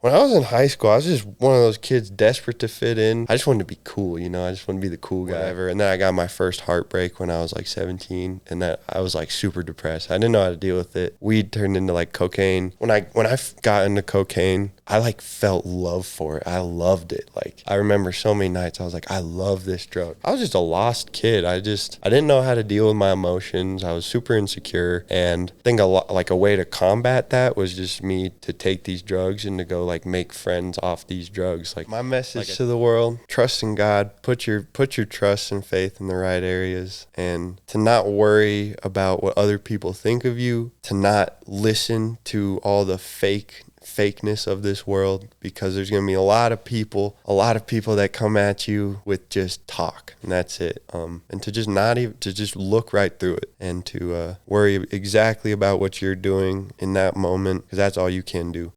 When I was in high school, I was just one of those kids desperate to fit in. I just wanted to be cool, I just wanted to be the cool guy ever. And then I got my first heartbreak when I was like 17, and that I was like super depressed. I didn't know how to deal with it. Weed turned into like cocaine. When I got into cocaine, I like felt love for it. I loved it. Like I remember so many nights I was like, I love this drug. I was just a lost kid. I didn't know how to deal with my emotions. I was super insecure, and I think a way to combat that was just me to take these drugs and to go like make friends off these drugs. Like my message to the world: trust in God, put your trust and faith in the right areas, and to not worry about what other people think of you, to not listen to all the fakeness of this world, because there's going to be a lot of people that come at you with just talk, and that's it. And to just look right through it, and to worry exactly about what you're doing in that moment, because that's all you can do.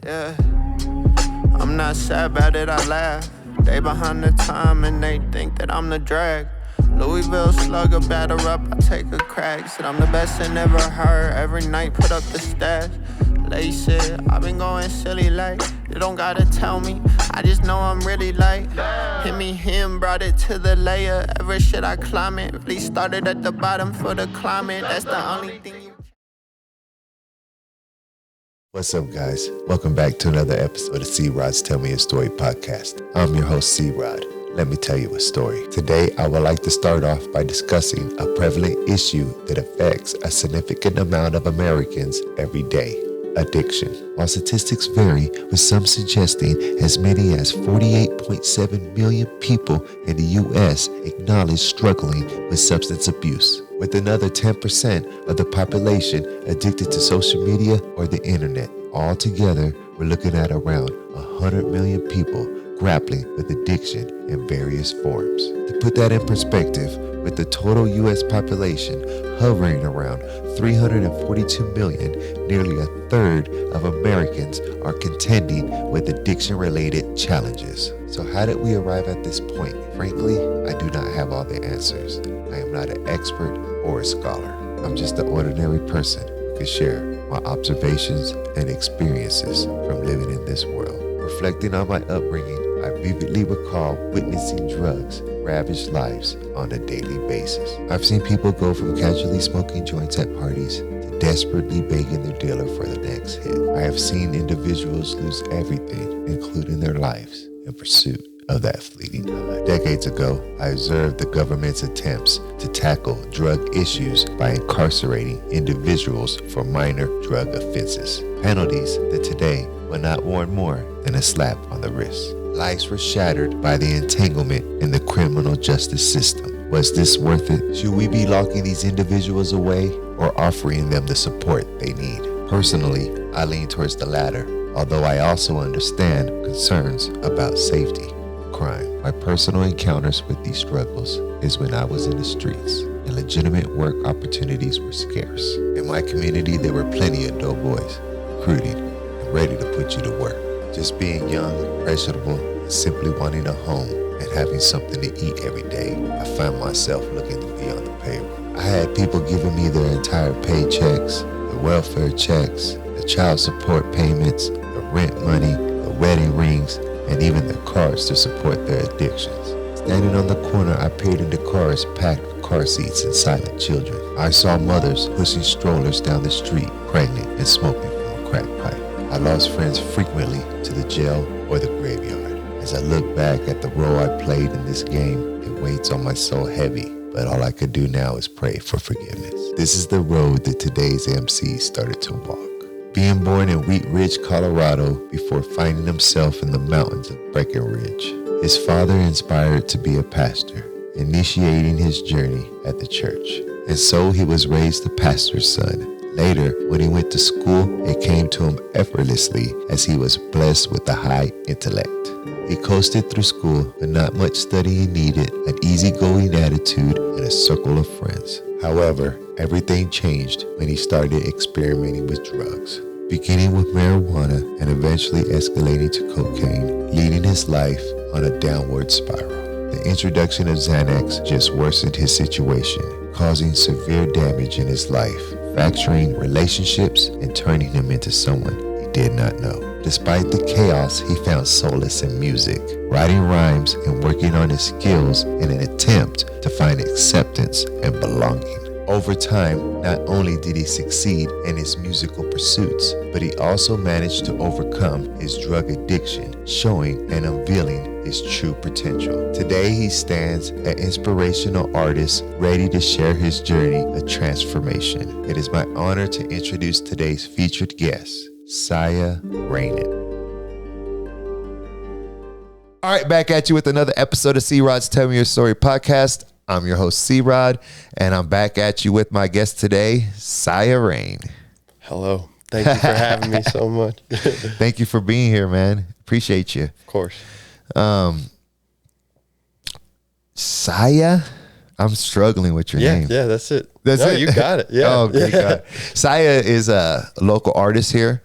Yeah, I'm not sad about it, I laugh. They behind the time and they think that I'm the drag. Louisville slugger, batter up, I take a crack. Said I'm the best I never heard, every night put up the stats. Lace it, I've been going silly like, you don't gotta tell me, I just know I'm really like. Him, brought it to the layer, every shit I climb it. Really started at the bottom for the climate, that's the only thing you... What's up, guys? Welcome back to another episode of C-Rod's Tell Me a Story podcast. I'm your host, C-Rod. Let me tell you a story. Today, I would like to start off by discussing a prevalent issue that affects a significant amount of Americans every day: addiction. While statistics vary, with some suggesting as many as 48.7 million people in the U.S. acknowledge struggling with substance abuse, with another 10% of the population addicted to social media or the internet. Altogether, we're looking at around 100 million people grappling with addiction in various forms. To put that in perspective, with the total U.S. population hovering around 342 million, nearly a third of Americans are contending with addiction-related challenges. So how did we arrive at this point? Frankly, I do not have all the answers. I am not an expert or a scholar. I'm just an ordinary person who can share my observations and experiences from living in this world. Reflecting on my upbringing, I vividly recall witnessing drugs ravage lives on a daily basis. I've seen people go from casually smoking joints at parties to desperately begging their dealer for the next hit. I have seen individuals lose everything, including their lives, in pursuit of that fleeting high. Decades ago, I observed the government's attempts to tackle drug issues by incarcerating individuals for minor drug offenses, penalties that today would not warrant more than a slap on the wrist. Lives were shattered by the entanglement in the criminal justice system. Was this worth it? Should we be locking these individuals away or offering them the support they need? Personally, I lean towards the latter, although I also understand concerns about safety and crime. My personal encounters with these struggles is when I was in the streets and legitimate work opportunities were scarce. In my community, there were plenty of doughboys recruiting and ready to put you to work. Just being young, impressionable, and simply wanting a home and having something to eat every day, I found myself looking to be on the payroll. I had people giving me their entire paychecks, the welfare checks, the child support payments, the rent money, the wedding rings, and even their cars to support their addictions. Standing on the corner, I peered into cars packed with car seats and silent children. I saw mothers pushing strollers down the street, pregnant and smoking from a crack pipe. I lost friends frequently to the jail or the graveyard. As I look back at the role I played in this game, it weighs on my soul heavy, but all I could do now is pray for forgiveness. This is the road that today's MC started to walk. Being born in Wheat Ridge, Colorado, before finding himself in the mountains of Breckenridge, his father inspired to be a pastor, initiating his journey at the church. And so he was raised a pastor's son. Later, when he went to school, it came to him effortlessly as he was blessed with a high intellect. He coasted through school, but not much studying needed, an easygoing attitude, and a circle of friends. However, everything changed when he started experimenting with drugs, beginning with marijuana and eventually escalating to cocaine, leading his life on a downward spiral. The introduction of Xanax just worsened his situation, causing severe damage in his life. fracturing relationships and turning him into someone he did not know. Despite the chaos, he found solace in music, writing rhymes and working on his skills in an attempt to find acceptance and belonging. Over time, not only did he succeed in his musical pursuits, but he also managed to overcome his drug addiction, showing and unveiling his true potential. Today, he stands an inspirational artist ready to share his journey of transformation. It is my honor to introduce today's featured guest, Siah RaiN'n. All right, back at you with another episode of C-Rod's Tell Me Your Story podcast. I'm your host, C-Rod, and I'm back at you with my guest today, Siah RaiN'n. Hello. Thank you for having me so much. Thank you for being here, man. Appreciate you. Of course. Siah, I'm struggling with your name. Yeah, that's it. That's it? You got it. Yeah. Oh, great God. Siah is a local artist here.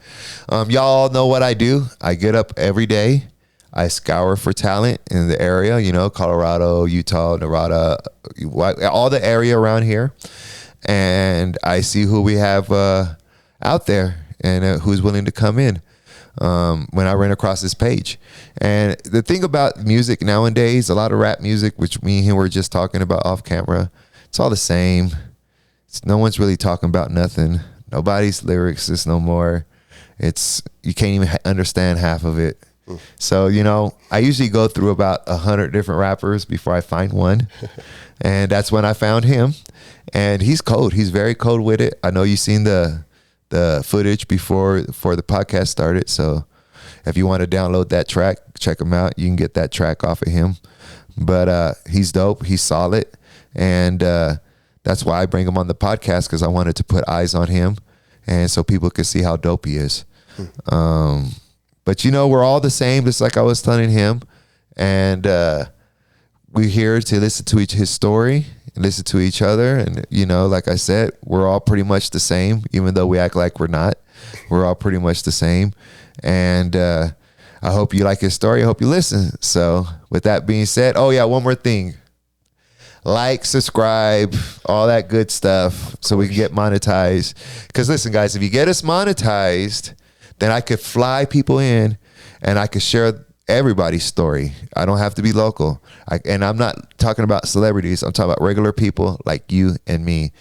Y'all know what I do. I get up every day. I scour for talent in the area, you know, Colorado, Utah, Nevada, all the area around here. And I see who we have out there and who's willing to come in when I ran across this page. And the thing about music nowadays, a lot of rap music, which me and him were just talking about off camera, it's all the same. No one's really talking about nothing. Nobody's lyrics is no more. You can't even understand half of it. So, you know, I usually go through about 100 different rappers before I find one. And that's when I found him. And he's cold. He's very cold with it. I know you've seen the footage before the podcast started. So if you want to download that track, check him out. You can get that track off of him. But he's dope. He's solid. And that's why I bring him on the podcast, because I wanted to put eyes on him and so people could see how dope he is. But, you know, we're all the same, just like I was telling him. And we're here to listen to his story and listen to each other. And, you know, like I said, we're all pretty much the same, even though we act like we're not. We're all pretty much the same. And I hope you like his story. I hope you listen. So with that being said, oh, yeah, one more thing. Like, subscribe, all that good stuff so we can get monetized. Because listen, guys, if you get us monetized, then I could fly people in and I could share everybody's story. I don't have to be local. And I'm not talking about celebrities. I'm talking about regular people like you and me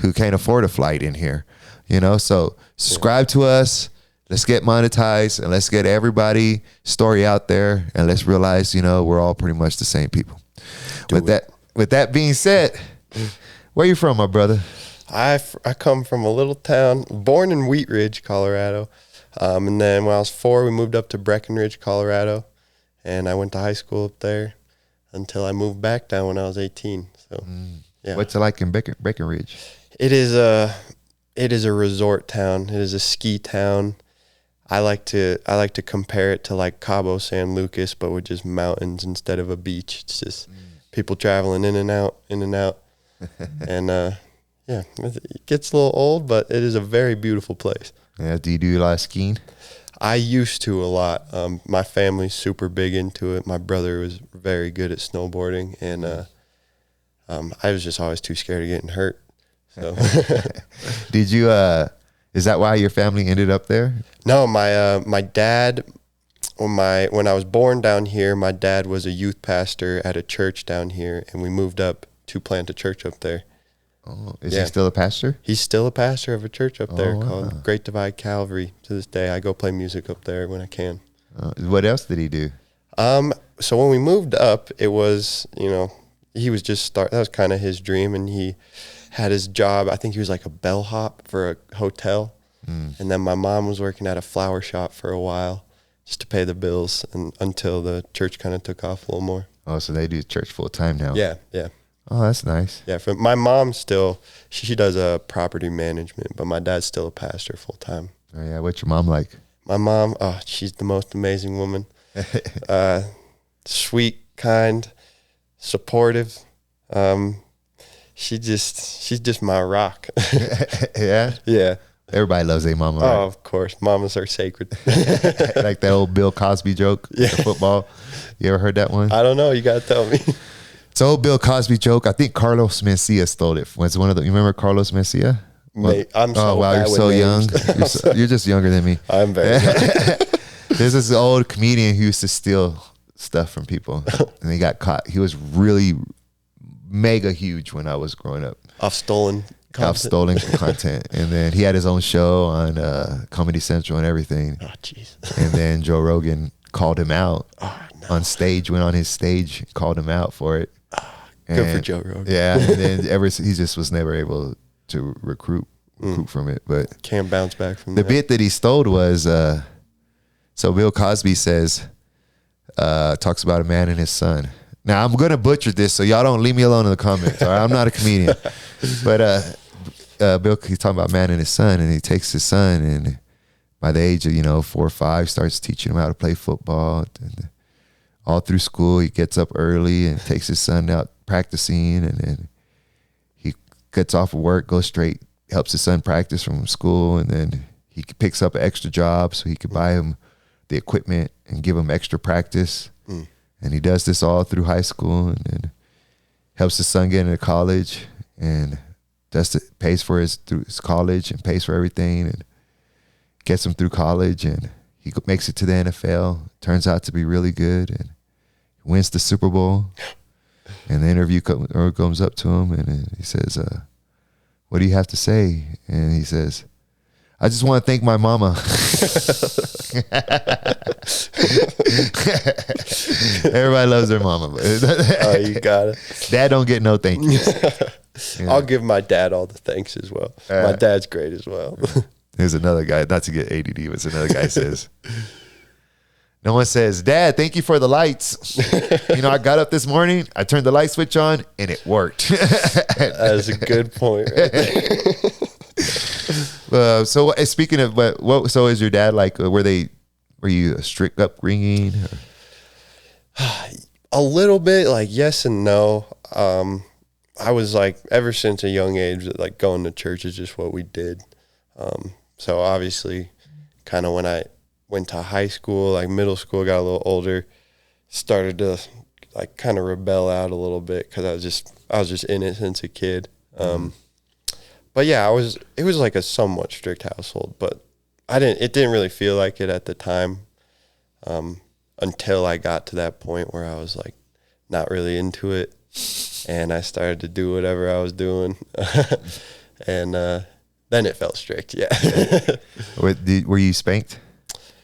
who can't afford a flight in here. You know, so subscribe to us. Let's get monetized and let's get everybody's story out there. And let's realize, you know, we're all pretty much the same people. With that being said, where you from, my brother? I come from a little town, born in Wheat Ridge, Colorado. And then when I was 4, we moved up to Breckenridge, Colorado, and I went to high school up there until I moved back down when I was 18. So, yeah. What's it like in Breckenridge? It is a resort town. It is a ski town. I like to compare it to like Cabo San Lucas, but with just mountains instead of a beach. It's just people traveling in and out. And yeah, it gets a little old, but it is a very beautiful place. Yeah, do you do a lot of skiing? I used to a lot. My family's super big into it. My brother was very good at snowboarding, and I was just always too scared of getting hurt. So, did you? Is that why your family ended up there? No, my dad. When I was born down here, my dad was a youth pastor at a church down here, and we moved up to plant a church up there. Oh, is he still a pastor? He's still a pastor of a church up there called Great Divide Calvary. To this day, I go play music up there when I can. What else did he do? So when we moved up, it was, you know, he was just that was kind of his dream, and he had his job. I think he was like a bellhop for a hotel, and then my mom was working at a flower shop for a while just to pay the bills, and until the church kind of took off a little more. Oh, so they do church full time now? Yeah. Oh, that's nice. Yeah, my mom still, she does property management, but my dad's still a pastor full time. Oh, yeah. What's your mom like? My mom, she's the most amazing woman. Sweet, kind, supportive. She's just my rock. Yeah? Yeah. Everybody loves their mama. Oh, right? of course. Mamas are sacred. Like that old Bill Cosby joke, the football. You ever heard that one? I don't know. You got to tell me. It's an old Bill Cosby joke. I think Carlos Mencia stole it. Was one of the, you remember Carlos Mencia? I'm so oh wow, bad you're with so names. young. You're just younger than me. I'm very young. There's this old comedian who used to steal stuff from people, and he got caught. He was really mega huge when I was growing up. Off stolen content. And then he had his own show on Comedy Central and everything. Oh, jeez. And then Joe Rogan called him out on stage, went on his stage, called him out for it. Good for Joe Rogan. Yeah, and then he just was never able to recruit from it. But can't bounce back from the that. bit that he stole was, so Bill Cosby says, talks about a man and his son. Now, I'm going to butcher this, so y'all don't leave me alone in the comments. All right? I'm not a comedian. But Bill, he's talking about a man and his son, and he takes his son, and by the age of 4 or 5, starts teaching him how to play football. And all through school, he gets up early and takes his son out practicing, and then he gets off of work, goes straight, helps his son practice from school, and then he picks up an extra job so he could buy him the equipment and give him extra practice. And he does this all through high school, and then helps his son get into college, and pays for his college and pays for everything, and gets him through college, and he makes it to the NFL. Turns out to be really good, and wins the Super Bowl. And the interview comes up to him, and he says, "What do you have to say?" And he says, "I just want to thank my mama." Everybody loves their mama. Oh, you got it. Dad don't get no thank you. Yeah. I'll give my dad all the thanks as well. My dad's great as well. There's another guy, not to get ADD, but another guy says, no one says, "Dad, thank you for the lights. I got up this morning, I turned the light switch on, and it worked." That is a good point right there. So speaking of, so is your dad like, were you a strict upbringing? A little bit, like yes and no. I was like, ever since a young age, like going to church is just what we did. So obviously kind of when I went to high school, like middle school, got a little older, started to like kind of rebel out a little bit because I was just in it since a kid. But yeah, it was like a somewhat strict household, but it didn't really feel like it at the time, until I got to that point where I was like not really into it, and I started to do whatever I was doing, and then it felt strict. Yeah. Were you spanked?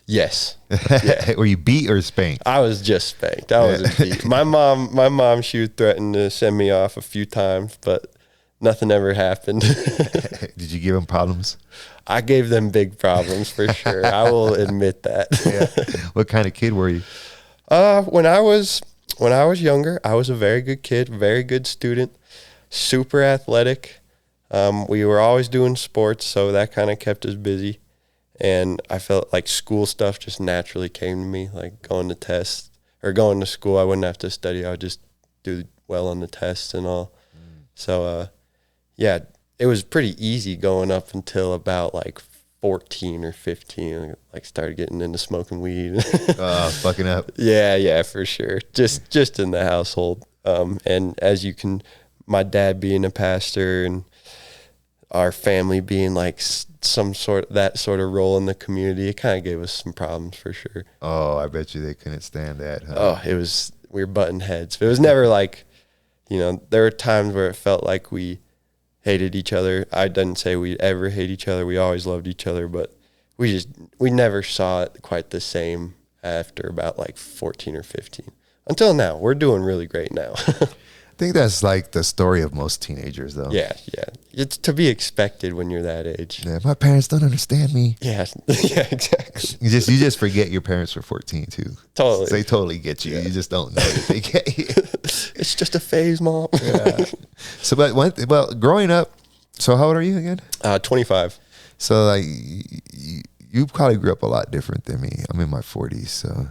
Yes. Yeah. Were you beat or spanked? I was just spanked. I wasn't beat. My mom, she would threaten to send me off a few times, but nothing ever happened. Did you give them problems? I gave them big problems for sure. I will admit that. Yeah. What kind of kid were you? When I was younger, I was a very good kid, very good student, super athletic. We were always doing sports, so that kind of kept us busy. And I felt like school stuff just naturally came to me, like going to tests or going to school. I wouldn't have to study. I would just do well on the tests and all. So, yeah, it was pretty easy going up until about like 14 or 15. Like started getting into smoking weed. Fucking up. Yeah, for sure. Just in the household. And my dad being a pastor and our family being like that sort of role in the community, it kind of gave us some problems for sure. Oh, I bet you they couldn't stand that. Huh? Oh, we were butting heads. It was never like, there were times where it felt like we hated each other. I didn't say we ever hate each other. We always loved each other, but we never saw it quite the same after about like 14 or 15. Until now, we're doing really great now. I think that's like the story of most teenagers, though. Yeah. It's to be expected when you're that age. Yeah, my parents don't understand me. Yeah, exactly. You just forget your parents were 14 too. Totally. They totally get you. Yeah. You just don't know that they get you. It's just a phase, Mom. Yeah. So, but growing up, so how old are you again? 25. So like you probably grew up a lot different than me. I'm in my 40s, so.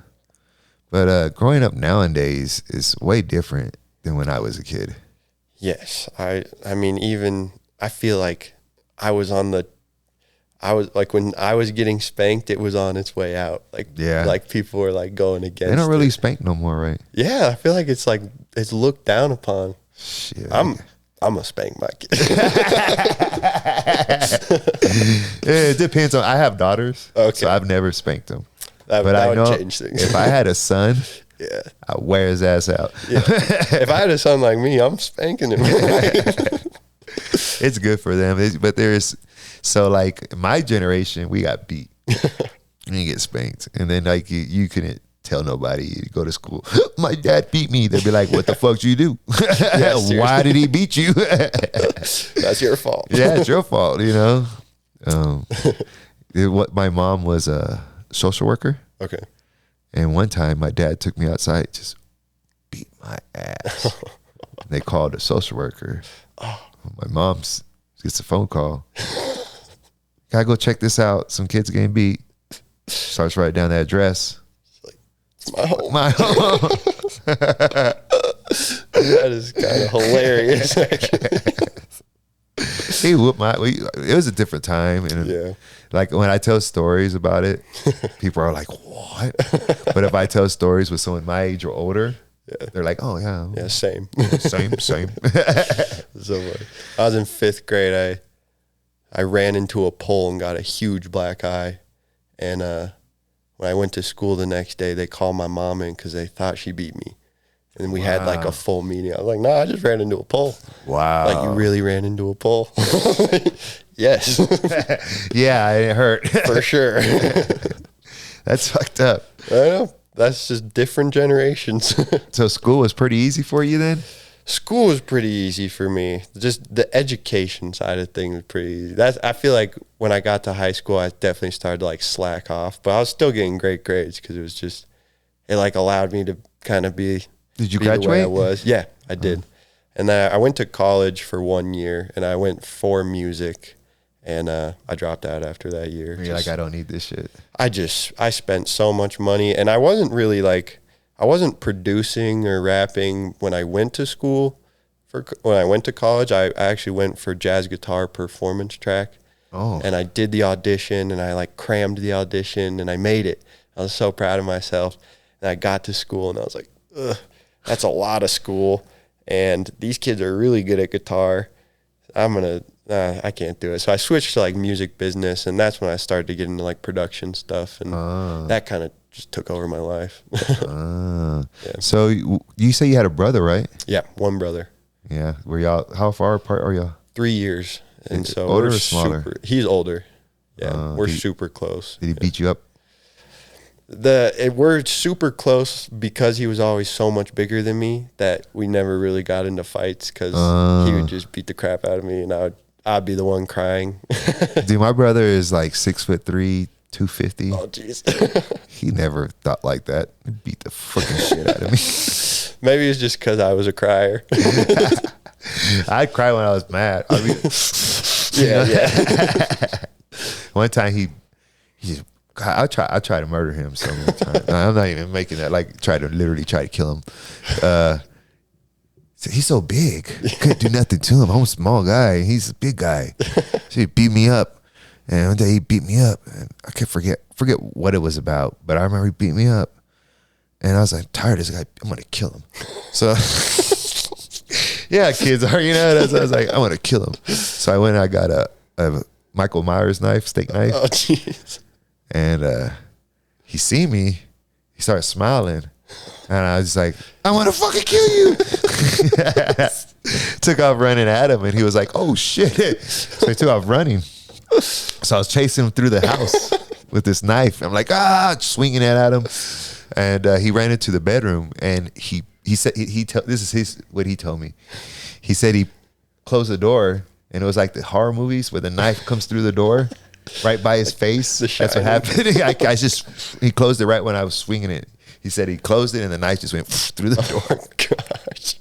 But growing up nowadays is way different than when I was a kid. Yes. I mean, even I feel like when I was getting spanked, it was on its way out. Like people were like going against it. They don't really spank no more, right? Yeah. I feel like it's looked down upon. Shit. I'm I'm gonna spank my kid. It depends on. I have daughters, Okay. so I've never spanked them. But I would know change things. if I had a son, Yeah. I'd wear his ass out. Yeah. If I had a son like me, I'm spanking him. It's good for them, but so like my generation, we got beat. And you get spanked, and then like you couldn't tell nobody. You go to school, my dad beat me. They'd be like, "What the fuck did you do? Why did he beat you?" That's your fault. Yeah, it's your fault. You know. What my mom was a social worker. Okay. And one time my dad took me outside, just beat my ass. They called a social worker. My mom gets a phone call. Gotta go check this out. Some kids getting beat. Starts writing down the address. It's my home. My home. That is kind of hilarious, actually. He whooped it was a different time. And Yeah. like when I tell stories about it, people are like, what? But if I tell stories with someone my age or older, they're like, oh yeah. Yeah, same. Same. So funny. I was in 5th grade. I ran into a pole and got a huge black eye. And when I went to school the next day, they called my mom in because they thought she beat me. And we had like a full meeting. I was like, nah, I just ran into a pole. Wow. Like, you really ran into a pole? Yes. Yeah, it hurt. For sure. That's fucked up. I know. That's just different generations. So school was pretty easy for you then? School was pretty easy for me. Just the education side of things was pretty easy. I feel like when I got to high school, I definitely started to like slack off, but I was still getting great grades because it like allowed me to kind of be. Did you be the way graduate? I was. Yeah, I did. And then I went to college for 1 year, and I went for music, and I dropped out after that year. You're like, I don't need this shit. I spent so much money, and I wasn't really like, I wasn't producing or rapping when I went to school. When I went to college, I actually went for jazz guitar performance track. Oh. And I did the audition, and I like crammed the audition, and I made it. I was so proud of myself. And I got to school, and I was like, ugh, that's a lot of school. And these kids are really good at guitar. I can't do it. So I switched to like music business, and that's when I started to get into like production stuff, and that kind of just took over my life. Yeah. So you say you had a brother, right? Yeah, one brother. Yeah. Were y'all, how far apart are y'all? 3 years. And so older we're or smaller? He's older. Yeah, we're super close. Did he beat you up? We're super close because he was always so much bigger than me that we never really got into fights because he would just beat the crap out of me, and I'd be the one crying. Dude, my brother is like 6'3", 250. Oh, jeez. He never thought like that. He beat the fucking shit out of me. Maybe it's just because I was a crier. I'd cry when I was mad. I mean, yeah. One time he just, I try to murder him so many times. I'm not even making that. Like, try to kill him. He's so big. Couldn't do nothing to him. I'm a small guy. He's a big guy. So he beat me up. And one day he beat me up. And I can't forget what it was about. But I remember he beat me up. And I was like, tired of this guy. I'm going to kill him. So, yeah, kids are, I was like, I want to kill him. So I went and I got a Michael Myers steak knife. Oh, jeez. And he see me. He started smiling. And I was like, I want to fucking kill you. Took off running at him. And he was like, oh, shit. So he took off running. So I was chasing him through the house with this knife. I'm like, swinging it at him. And he ran into the bedroom. And he said, this is what he told me. He said he closed the door. And it was like the horror movies where the knife comes through the door right by his face. That's what happened. He closed it right when I was swinging it. He said he closed it and the knife just went through the door. Oh, gosh.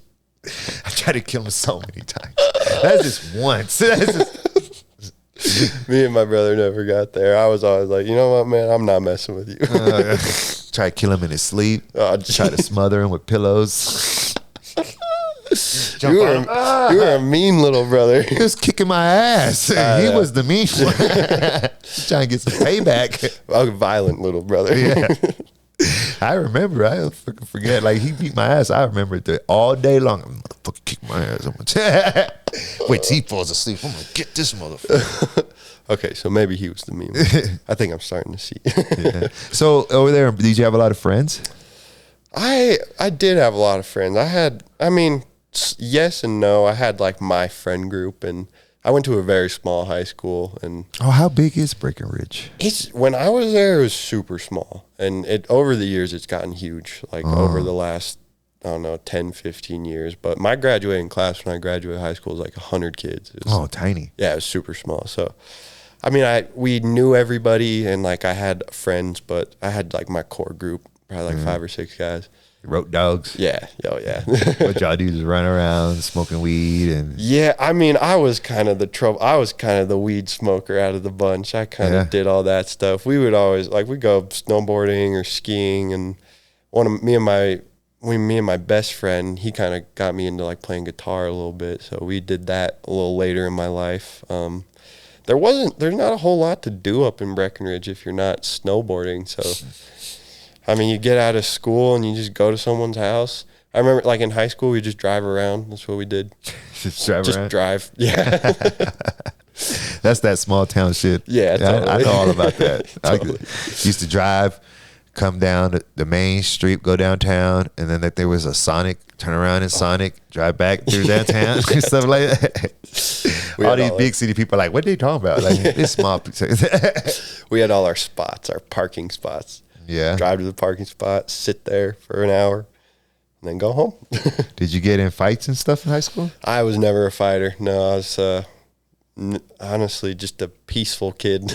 I tried to kill him so many times. That's just once. Me and my brother never got there. I was always like, you know what, man? I'm not messing with you. Try to kill him in his sleep. Try to smother him with pillows. You were a mean little brother. He was kicking my ass. He was the mean one. Trying to get some payback. A violent little brother. Yeah. I remember. I fucking forget. Like, he beat my ass. I remember it all day long. I'm motherfucking kick my ass. I'm gonna wait till he falls asleep. I'm gonna get this motherfucker. Okay, so maybe he was the meme. I think I'm starting to see. Yeah. So over there, did you have a lot of friends? I did have a lot of friends. Yes and no. I had like my friend group, and I went to a very small high school. And how big is Breckenridge? When I was there, it was super small, and over the years it's gotten huge. Like over the last, I don't know, 10, 15 years. But my graduating class when I graduated high school was like 100 kids. Tiny. Yeah, it was super small. So, we knew everybody, and like I had friends, but I had like my core group, probably like 5 or 6 guys. Road dogs. Yeah. Oh, yeah. What y'all do is run around smoking weed and. Yeah, I was kind of the trouble. I was kind of the weed smoker out of the bunch. I kind of did all that stuff. We would always we'd go snowboarding or skiing, and me and my best friend, he kind of got me into like playing guitar a little bit. So we did that a little later in my life. There's not a whole lot to do up in Breckenridge if you're not snowboarding. So. You get out of school and you just go to someone's house. I remember, like, in high school, we just drive around. That's what we did. Just drive around? Just drive, yeah. That's that small town shit. Yeah, totally. I know all about that. Totally. I used to drive, come down the main street, go downtown, and then there was a Sonic, turn around in Sonic, drive back through downtown, and stuff like that. All these big city people are like, what are they talking about? Like, this small. We had all our spots, our parking spots. Yeah. Drive to the parking spot, sit there for an hour, and then go home. Did you get in fights and stuff in high school? I was never a fighter. No, I was honestly just a peaceful kid.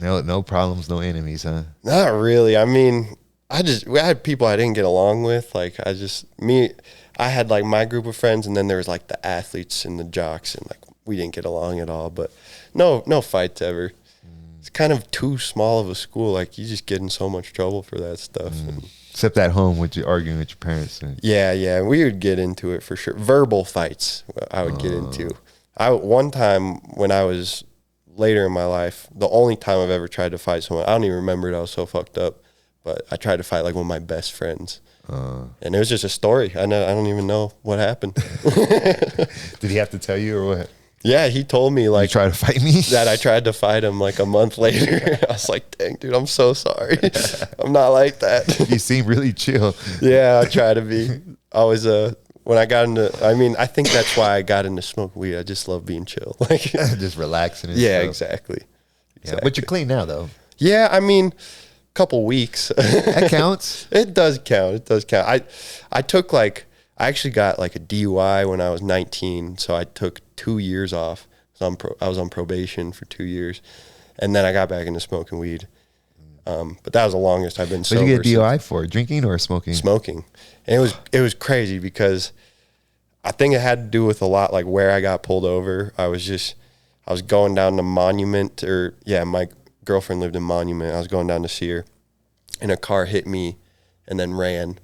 No problems, no enemies, huh? Not really. We had people I didn't get along with. Like, I had like my group of friends, and then there was like the athletes and the jocks, and like we didn't get along at all. But no fights ever. It's kind of too small of a school. Like, you just get in so much trouble for that stuff. Except at home with you arguing with your parents. Yeah, we would get into it for sure. Verbal fights I would get into. One time when I was later in my life, the only time I've ever tried to fight someone, I don't even remember it. I was so fucked up. But I tried to fight like one of my best friends. And it was just a story. I don't even know what happened. Did he have to tell you or what? Yeah, he told me, like, you tried to fight me? That I tried to fight him like a month later. I was like, dang, dude, I'm so sorry. I'm not like that. You seem really chill. Yeah, I try to be. When I got into, I think that's why I got into smoking weed. I just love being chill. Like, just relaxing and yeah, stuff. Exactly. Yeah, but you're clean now, though. Yeah, couple weeks. That counts. It does count. I actually got like a DUI when I was 19, so I took 2 years off. So I was on probation for 2 years, and then I got back into smoking weed. But that was the longest I've been sober. What did you get DUI for? Drinking or smoking? Smoking. And it was crazy because I think it had to do with a lot like where I got pulled over. I was going down to Monument, my girlfriend lived in Monument. I was going down to see her, and a car hit me and then ran.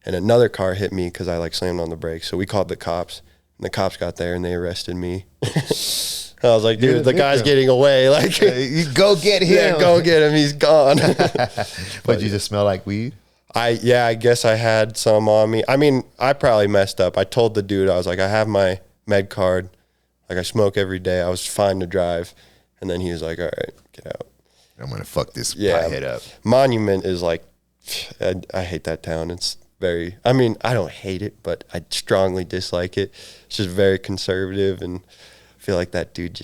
And another car hit me because I like slammed on the brakes. So we called the cops, and the cops got there and they arrested me. I was like, dude, the guy's getting away. Like, you go get him. Yeah, go get him. He's gone. But you just smell like weed? I guess I had some on me. I probably messed up. I told the dude, I was like, I have my med card. Like, I smoke every day. I was fine to drive. And then he was like, all right, get out. I'm going to fuck this head up. Monument is like, I hate that town. It's very, I don't hate it, but I strongly dislike it. It's just very conservative, and I feel like that dude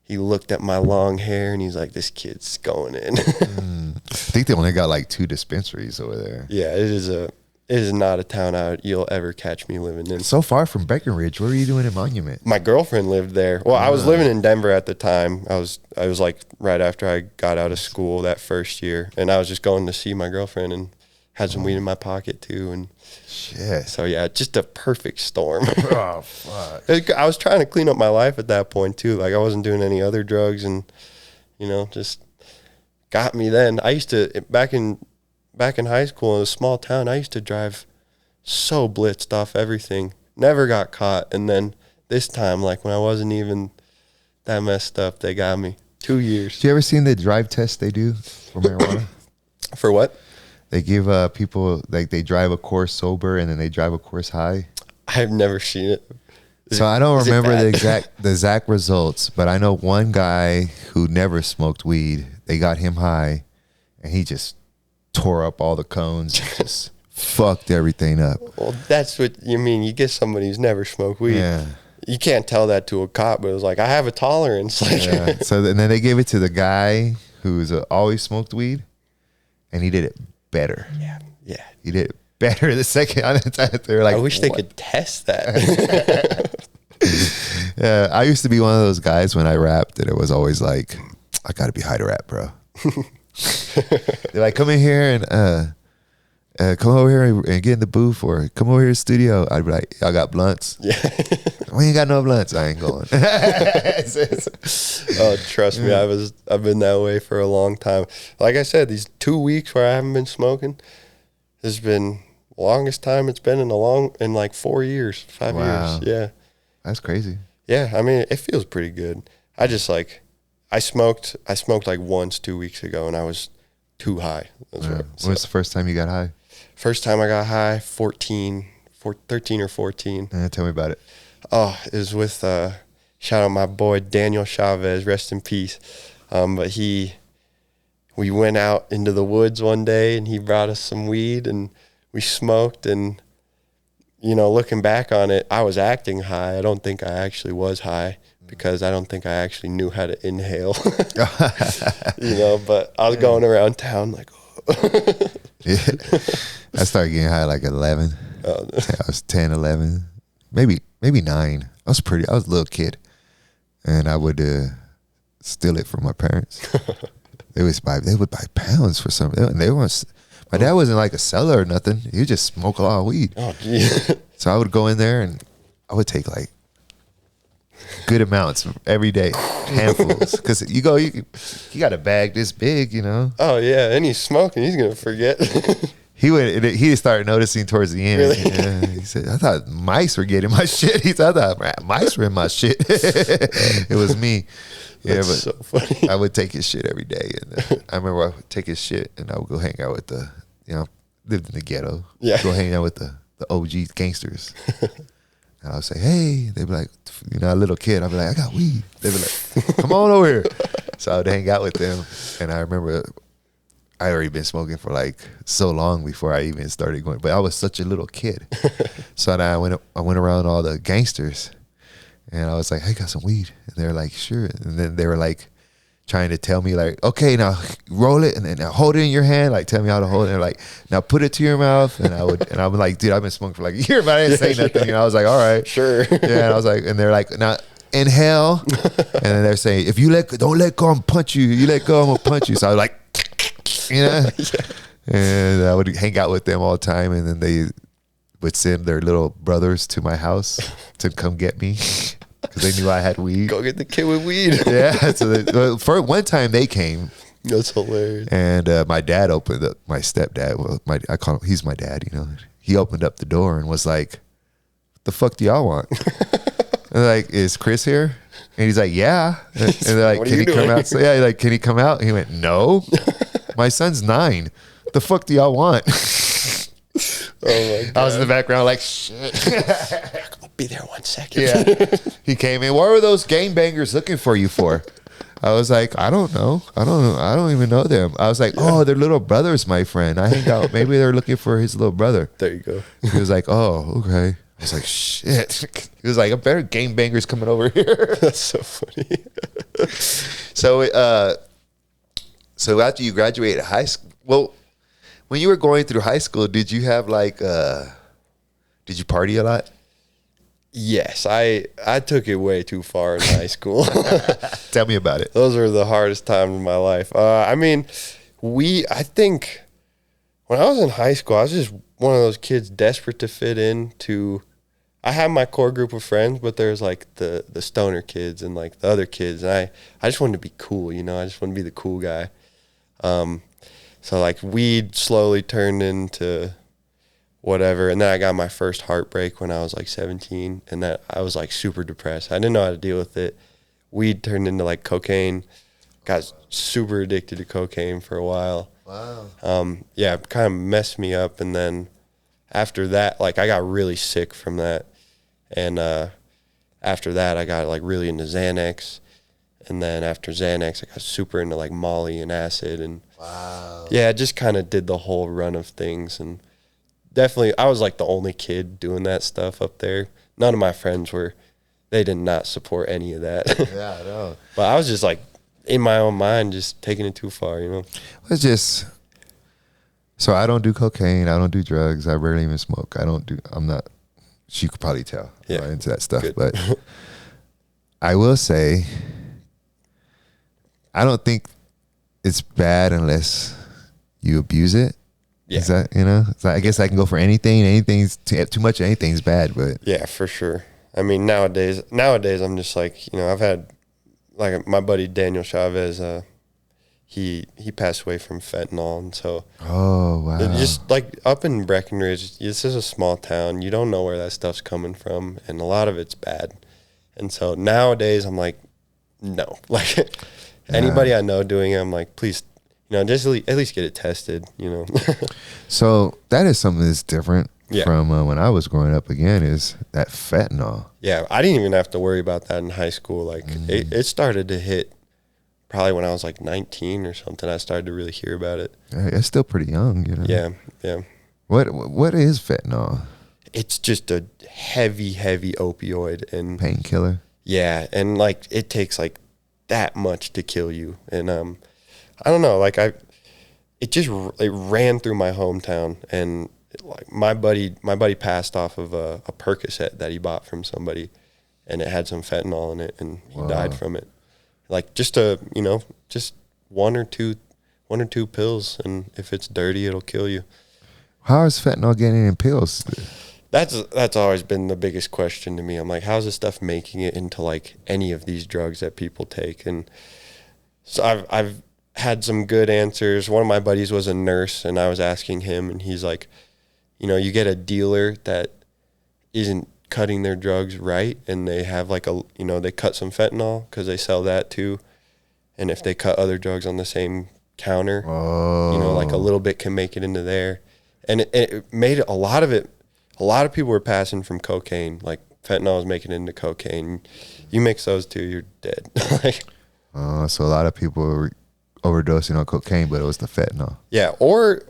he looked at my long hair and he's like, this kid's going in. I think they only got like 2 dispensaries over there. Yeah, it is not a town you'll ever catch me living in. So far from Breckenridge, what were you doing in Monument? My girlfriend lived there. Well, I was living in Denver at the time. I was like right after I got out of school that first year, and I was just going to see my girlfriend and had some weed in my pocket too, and shit. So yeah, just a perfect storm. Oh fuck! I was trying to clean up my life at that point too. Like, I wasn't doing any other drugs, and just got me then. I used to back in high school in a small town. I used to drive so blitzed off everything. Never got caught, and then this time, like when I wasn't even that messed up, they got me 2 years. You ever seen the drive test they do for marijuana? For what? They give people, like, they drive a course sober and then they drive a course high. I've never seen it. So I don't remember the exact results, but I know one guy who never smoked weed. They got him high, and he just tore up all the cones, just fucked everything up. Well, that's what you mean. You get somebody who's never smoked weed. Yeah. You can't tell that to a cop, but it was like, I have a tolerance. Like, Yeah. So and then they gave it to the guy who's always smoked weed, and he did it better. Yeah. He did it better the second time. They were like, I wish they could test that. Yeah, I used to be one of those guys when I rapped, and it was always like, I gotta be high to rap, bro. They're like, come in here and come over here and get in the booth, or come over here to the studio. I'd be like, I got blunts. Yeah. We ain't got no blunts. I ain't going. Oh, trust me, I've been that way for a long time. Like I said, these 2 weeks where I haven't been smoking has been the longest time it's been in like 4 years, 5 Wow. years. Yeah. That's crazy. Yeah, I mean, it feels pretty good. I smoked like once 2 weeks ago, and I was too high. That's right. When was the first time you got high? First time I got high, 13 or 14. Tell me about it. Oh, it was with, shout out my boy Daniel Chavez, rest in peace. But we went out into the woods one day, and he brought us some weed, and we smoked, and you know, looking back on it, I was acting high. I don't think I actually was high because I don't think I actually knew how to inhale. You know, but I was going around town like, oh. Yeah. I started getting high like 11. Oh, no. I was 10, 11, maybe 9. I was a little kid, and I would steal it from my parents. They would buy pounds for something. My dad wasn't like a seller or nothing. He would just smoke a lot of weed. Oh, gee. So I would go in there and I would take like good amounts every day, handfuls. Because you got a bag this big, you know. Oh, yeah, and he's smoking. He's going to forget. He started noticing towards the end. Really? Yeah, he said, I thought mice were getting my shit. He said, I thought mice were in my shit. It was me. Yeah, That's but so funny. I would take his shit every day. And I remember I would take his shit and I would go hang out with lived in the ghetto. Yeah. Go hang out with the OG gangsters. And I would say, hey, they'd be like, a little kid. I'd be like, I got weed. They'd be like, come on over here. So I would hang out with them. And I remember I already been smoking for like so long before I even started going, but I was such a little kid. So then I went around all the gangsters and I was like, hey, got some weed. And they were like, sure. And then they were like trying to tell me like, okay, now roll it and then now hold it in your hand. Like, tell me how to hold it. And they're like, now put it to your mouth. And I'm like, dude, I've been smoking for like a year, but I didn't say nothing. And I was like, all right. Sure. Yeah. And I was like, and they're like, now inhale. And then they're saying, if you don't let go, I'm gonna punch you. You let go, I'm gonna punch you. So I was like, yeah. And I would hang out with them all the time. And then they would send their little brothers to my house to come get me. Because they knew I had weed. Go get the kid with weed. Yeah. So for one time they came. That's hilarious. And my dad opened up, my stepdad, I call him, he's my dad, you know. He opened up the door and was like, what the fuck do y'all want? And they're like, is Chris here? And he's like, yeah. And they're like, can he come out? So yeah, like, can he come out? And he went, no. My son's 9. The fuck do y'all want? Oh my God. I was in the background like, shit. I'll be there 1 second. Yeah. He came in. What were those gangbangers looking for you for? I was like, I don't know. I don't even know them. I was like, oh, they're little brothers, my friend. I hang out. Maybe they're looking for his little brother. There you go. He was like, oh, okay. I was like, shit. He was like, I better gangbangers coming over here. That's so funny. So after you graduated high school, well, when you were going through high school, did you have like, did you party a lot? Yes, I took it way too far in high school. Tell me about it. Those were the hardest times of my life. I mean, I think when I was in high school, I was just one of those kids desperate to fit into. I had my core group of friends, but there's like the stoner kids and like the other kids. And I just wanted to be cool, you know. I just wanted to be the cool guy. So like weed slowly turned into whatever. And then I got my first heartbreak when I was like 17. And that I was like super depressed. I didn't know how to deal with it. Weed turned into like cocaine. Got super addicted to cocaine for a while. Wow. Yeah, it kind of messed me up. And then after that, like I got really sick from that. And after that, I got like really into Xanax. And then after Xanax, I got super into like Molly and acid. And Wow. yeah, I just kind of did the whole run of things. And definitely, I was like the only kid doing that stuff up there. None of my friends they did not support any of that. Yeah, I know. But I was just like, in my own mind, just taking it too far, you know? It's just, so I don't do cocaine. I don't do drugs. I rarely even smoke. I'm not, you could probably tell. Yeah. I'm not into that stuff. Good. But I will say, I don't think it's bad unless you abuse it. Yeah. Is that, so I guess I can go for anything. Anything's too much of anything's bad, but. Yeah, for sure. I mean, nowadays, I'm just like, I've had, like my buddy Daniel Chavez, he passed away from fentanyl. And so. Oh, wow. Just like up in Breckenridge, this is a small town. You don't know where that stuff's coming from. And a lot of it's bad. And so nowadays I'm like, no, like anybody I know doing it, I'm like, please, just at least get it tested, So that is something that's different Yeah. from when I was growing up again, is that fentanyl. Yeah, I didn't even have to worry about that in high school. Like it started to hit probably when I was like 19 or something. I started to really hear about it. It's still pretty young, Yeah. What is fentanyl? It's just a heavy opioid and Painkiller. yeah, and like it takes like that much to kill you. And I don't know, like it ran through my hometown, and like my buddy passed off of a Percocet that he bought from somebody, and it had some fentanyl in it, and he died from it. Like just just one or two pills, and if it's dirty, it'll kill you. How is fentanyl getting in pills? That's always been the biggest question to me. I'm like, how's this stuff making it into like any of these drugs that people take? And so I've had some good answers. One of my buddies was a nurse, and I was asking him, and he's like, you get a dealer that isn't cutting their drugs right, and they have like they cut some fentanyl because they sell that too. And if they cut other drugs on the same counter, like a little bit can make it into there. And it made it, a lot of people were passing from cocaine, like fentanyl is making it into cocaine. You mix those two, you're dead. So a lot of people were overdosing on cocaine, but it was the fentanyl. Yeah, or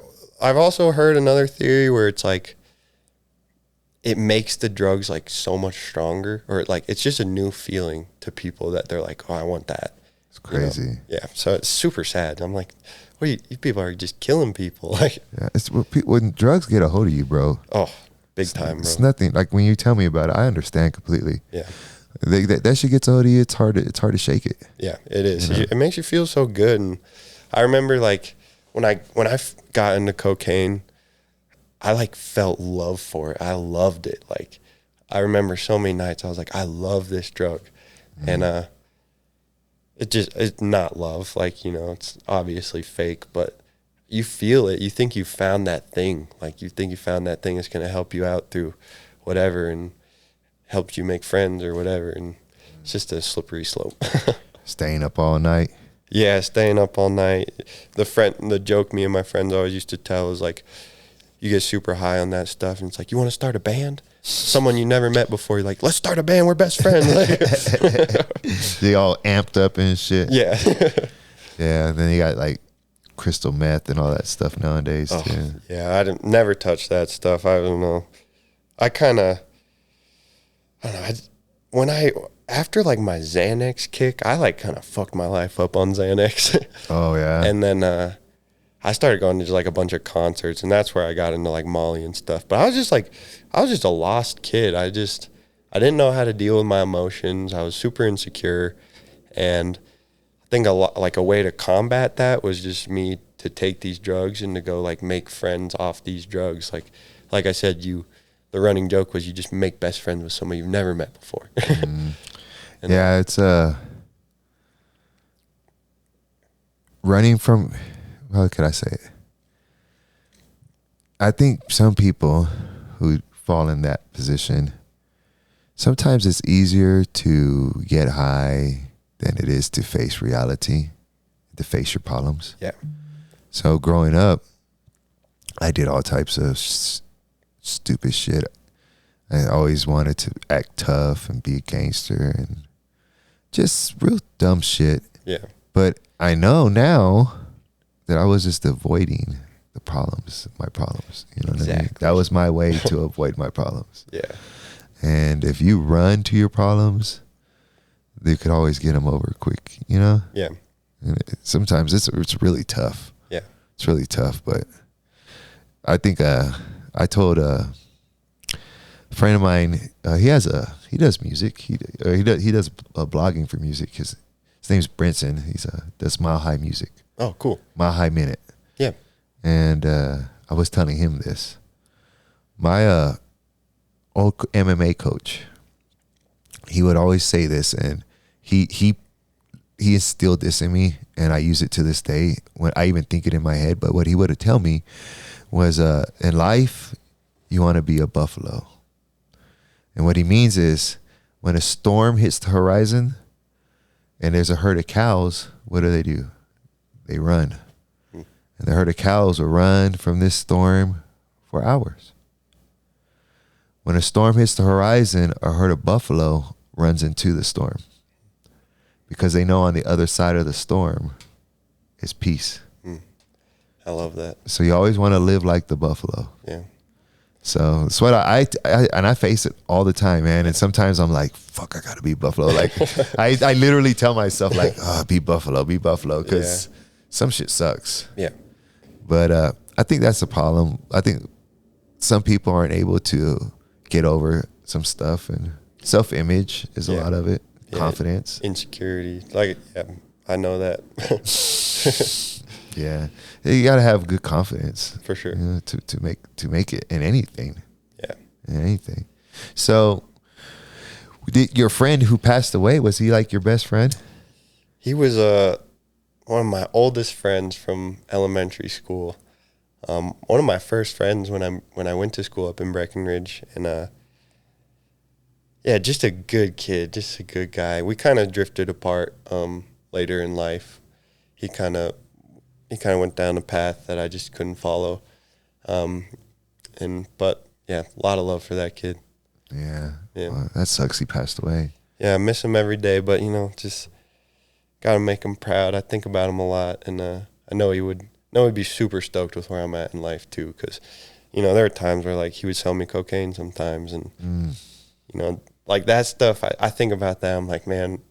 I've also heard another theory where it's like it makes the drugs like so much stronger, or like it's just a new feeling to people that they're like, oh, I want that. It's crazy. Yeah, so it's super sad. I'm like, you people are just killing people. Like, yeah, it's when drugs get a hold of you, bro. Oh, big time, bro. It's nothing. Like when you tell me about it, I understand completely. Yeah. That shit gets a hold of you. It's hard to shake it. Yeah, it is. It makes you feel so good. And I remember like when I got into cocaine, I like felt love for it. I loved it. Like I remember so many nights I was like, I love this drug. And it's not love. Like, it's obviously fake, but you feel it. You think you found that thing. Like you think you found that thing that's going to help you out through whatever and helps you make friends or whatever. And it's just a slippery slope. Staying up all night. Yeah, staying up all night. The joke me and my friends always used to tell was like, you get super high on that stuff, and it's like, you want to start a band? Someone you never met before, you're like, let's start a band, we're best friends. They all amped up and shit. Yeah. Yeah, then you got like crystal meth and all that stuff nowadays too. Yeah, I never touched that stuff. I don't know. After like my Xanax kick, I like kind of fucked my life up on Xanax. Oh yeah. And then I started going to like a bunch of concerts, and that's where I got into like Molly and stuff. But I was just a lost kid. I didn't know how to deal with my emotions. I was super insecure, and I think a way to combat that was just me to take these drugs and to go like make friends off these drugs. Like I said, the running joke was you just make best friends with someone you've never met before. Yeah, it's running from, how could I say it? I think some people who fall in that position, sometimes it's easier to get high than it is to face reality, to face your problems. Yeah. So growing up, I did all types of stupid shit. I always wanted to act tough and be a gangster and just real dumb shit. Yeah. But I know now that I was just avoiding my problems. You know what I mean? That was my way to avoid my problems. Yeah. And if you run to your problems, you could always get them over quick, you know? Yeah. And sometimes it's really tough. Yeah. It's really tough, but I think I told a friend of mine, he does music. He does blogging for music. His name's Brinson. He does Mile High Music. Oh, cool. Mile High Minute. Yeah. And I was telling him this. My old MMA coach, he would always say this, and he instilled this in me, and I use it to this day when I even think it in my head. But what he would tell me was, in life, you want to be a buffalo. And what he means is, when a storm hits the horizon and there's a herd of cows, what do? They run. And the herd of cows will run from this storm for hours. When a storm hits the horizon, a herd of buffalo runs into the storm because they know on the other side of the storm is peace. I love that. So you always want to live like the buffalo. Yeah. So that's what I face it all the time, man. And sometimes I'm like, fuck, I gotta be buffalo. Like I literally tell myself like, oh, be buffalo, because some shit sucks. Yeah. But I think that's the problem. I think some people aren't able to get over some stuff, and self-image is a lot of it. Yeah. Confidence, insecurity. Like, yeah, I know that. Yeah, you gotta have good confidence for sure, you know, to make it in anything. Yeah, in anything. So, your friend who passed away, was he like your best friend? He was one of my oldest friends from elementary school. One of my first friends when I went to school up in Breckenridge, and yeah, just a good kid, just a good guy. We kind of drifted apart later in life. He kind of went down a path that I just couldn't follow. But yeah, a lot of love for that kid. Yeah. Yeah. Well, that sucks he passed away. Yeah, I miss him every day, but just got to make him proud. I think about him a lot, and I know he'd be super stoked with where I'm at in life too, because there are times where like he would sell me cocaine sometimes, and like that stuff. I think about that. I'm like, man,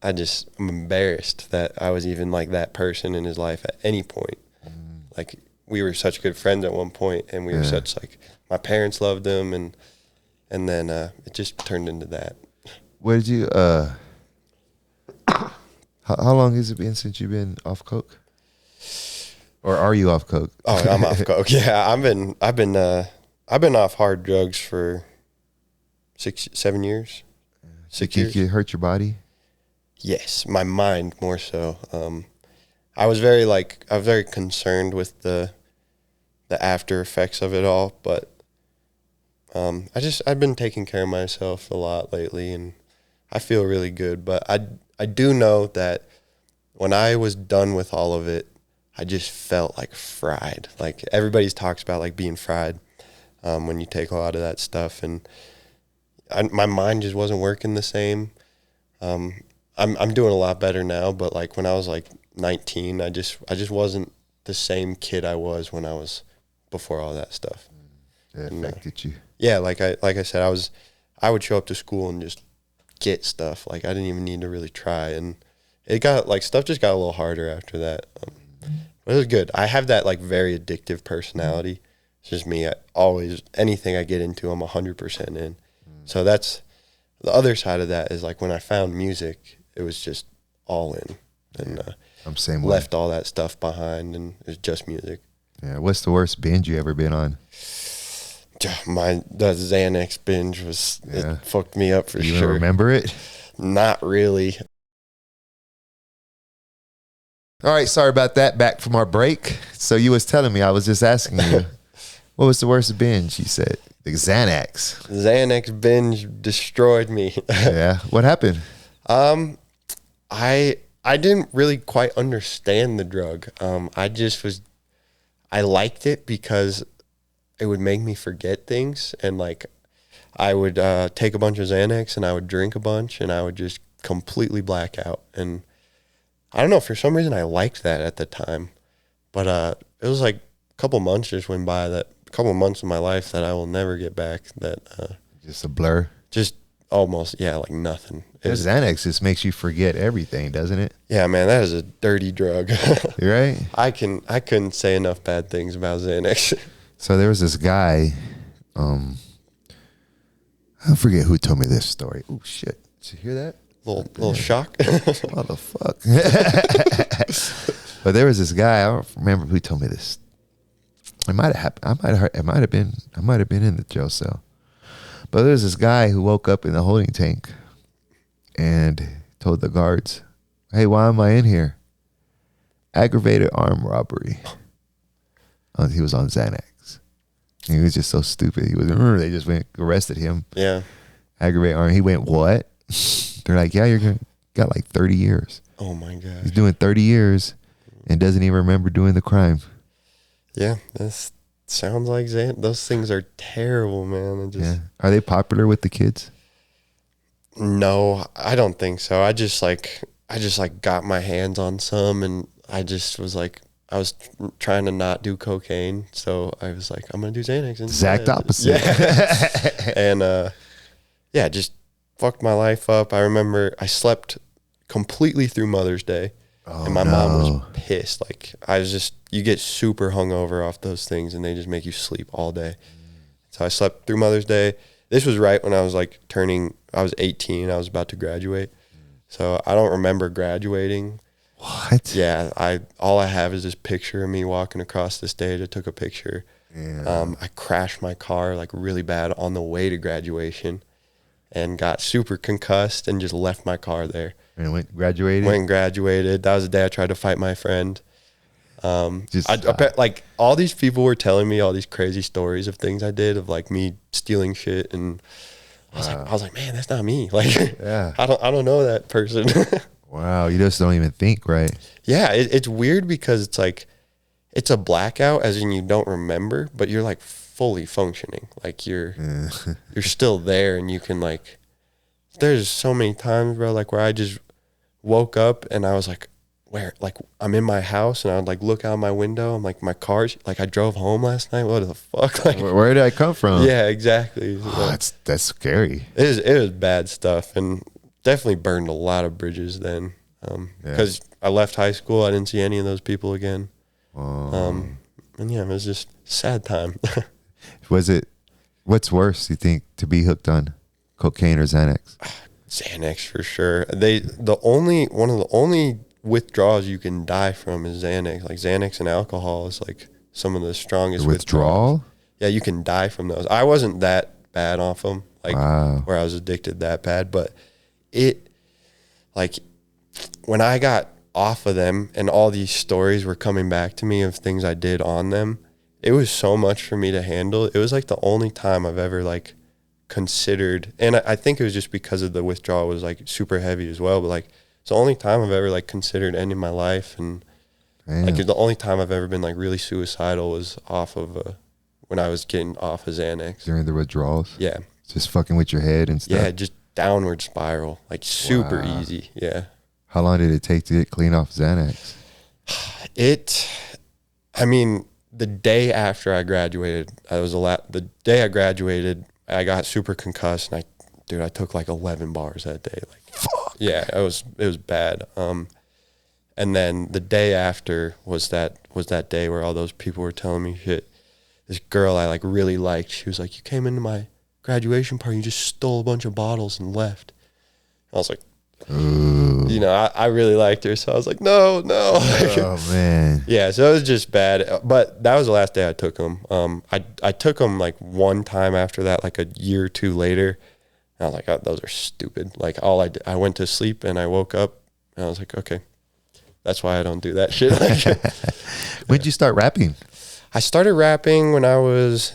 I'm embarrassed that I was even like that person in his life at any point. Like, we were such good friends at one point, and we were such, like, my parents loved him, and then it just turned into that. Where did you how long has it been since you've been off coke? Or are you off coke? Oh, I'm off coke. Yeah, I've been off hard drugs for 7 years. 6 years. You hurt your body? Yes, my mind more so. I was very concerned with the after effects of it all, but I've been taking care of myself a lot lately, and I feel really good. But I do know that when I was done with all of it, I just felt like fried. Like, everybody talks about like being fried when you take a lot of that stuff, and my mind just wasn't working the same. I'm doing a lot better now, but like when I was like 19, I just wasn't the same kid I was when I was before all that stuff. It affected you. Yeah, like I said, I would show up to school and just get stuff. Like, I didn't even need to really try, and it got like stuff just got a little harder after that. But it was good. I have that like very addictive personality. It's just me. Anything I get into, I'm 100% in. So that's the other side of that, is like when I found music, it was just all in, and I'm same left way. all that stuff behind, and it was just music. Yeah. What's the worst binge you ever been on? The Xanax binge it fucked me up for you sure. You remember it? Not really. All right, sorry about that. Back from our break. So you was telling me, I was just asking you, what was the worst binge? You said the Xanax. Xanax binge destroyed me. Yeah. What happened? I I didn't really quite understand the drug. I liked it because it would make me forget things. And like, I would take a bunch of Xanax and I would drink a bunch and I would just completely black out. And I don't know, for some reason I liked that at the time. But it was like a couple months just went by, a couple months of my life that I will never get back. Just a blur. Just almost, yeah, like nothing. Xanax just makes you forget everything, doesn't it? Yeah, man, that is a dirty drug. You're right. I couldn't say enough bad things about Xanax. So there was this guy, I forget who told me this story. Oh shit. Did you hear that? Little shock. What the fuck? But there was this guy, I don't remember who told me this. It might have happened. I might have been in the jail cell. But there's this guy who woke up in the holding tank and told the guards, "Hey, why am I in here? Aggravated armed robbery." He was on Xanax. He was just so stupid. They just arrested him. Yeah. Aggravated armed. He went, "What?" They're like, "Yeah, got like 30 years." Oh my God. He's doing 30 years and doesn't even remember doing the crime. Yeah, this sounds like Xanax. Those things are terrible, man. Yeah. Are they popular with the kids? No, I don't think so. I just got my hands on some, and I just was like, I was trying to not do cocaine, so I was like, I'm gonna do Xanax instead. Exact opposite. Yeah. And just fucked my life up. I remember I slept completely through Mother's Day. Oh, and my mom was pissed. Like, you get super hungover off those things, and they just make you sleep all day. So I slept through Mother's Day. This was right when I was like I was 18. I was about to graduate. So I don't remember graduating. What? Yeah, all I have is this picture of me walking across the stage. I took a picture. Yeah. I crashed my car like really bad on the way to graduation and got super concussed and just left my car there. And went and graduated? Went and graduated. That was the day I tried to fight my friend. Like all these people were telling me all these crazy stories of things I did, of like me stealing shit, and I was like, man, that's not me. Like, yeah. I don't know that person. Wow, you just don't even think, right? Yeah, it's weird because it's like, it's a blackout, as in you don't remember, but you're like fully functioning. Like you're still there, and you can like, there's so many times, bro, like where I just woke up and I was like, where, like I'm in my house, and I would like look out my window. I'm like, my car's like, I drove home last night. What the fuck? Like, where did I come from? Yeah, exactly. Oh, that's scary. It was bad stuff, and definitely burned a lot of bridges then. Because I left high school, I didn't see any of those people again. And yeah, it was just a sad time. What's worse, you think, to be hooked on cocaine or Xanax? Xanax for sure. One of the only withdrawals you can die from is Xanax. Like Xanax and alcohol is like some of the strongest withdrawals. Yeah, you can die from those. I wasn't that bad off them, like where I was addicted that bad, but when I got off of them and all these stories were coming back to me of things I did on them, it was so much for me to handle. It was like the only time I've ever like considered, and I think it was just because of the withdrawal was like super heavy as well, but like it's the only time I've ever like considered ending my life. And like the only time I've ever been like really suicidal was off of when I was getting off of Xanax. During the withdrawals? Yeah. Just fucking with your head and stuff? Yeah, just downward spiral, like super easy. Yeah. How long did it take to get clean off Xanax? The day after I graduated, the day I graduated, I got super concussed, and I took like 11 bars that day. Like, fuck. Yeah, it was bad. And then the day after was that day where all those people were telling me shit. This girl I like really liked, she was like, "You came into my graduation party, you just stole a bunch of bottles and left." I was like, ooh. You know, I really liked her, so I was like, no. Oh man. Yeah, so it was just bad. But that was the last day I took them. I took them like one time after that, like a year or two later. And I was like, oh, those are stupid. Like I went to sleep and I woke up and I was like, okay, that's why I don't do that shit. When did you start rapping? I started rapping when I was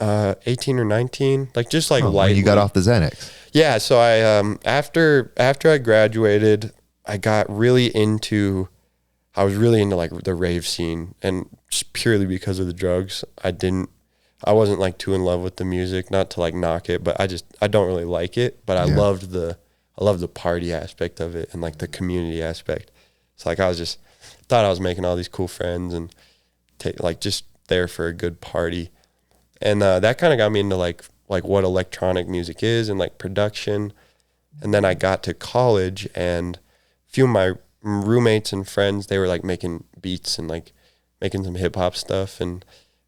18 or 19, like just like light. When you got off the Xanax. Yeah, so I after I graduated, I got really into, I was really into like the rave scene, and just purely because of the drugs, I wasn't like too in love with the music, not to like knock it, but I don't really like it, but I loved the party aspect of it and like the community aspect. So like I thought I was making all these cool friends and just there for a good party. And that kind of got me into like what electronic music is and like production. And then I got to college, and a few of my roommates and friends, they were like making beats and like making some hip hop stuff, and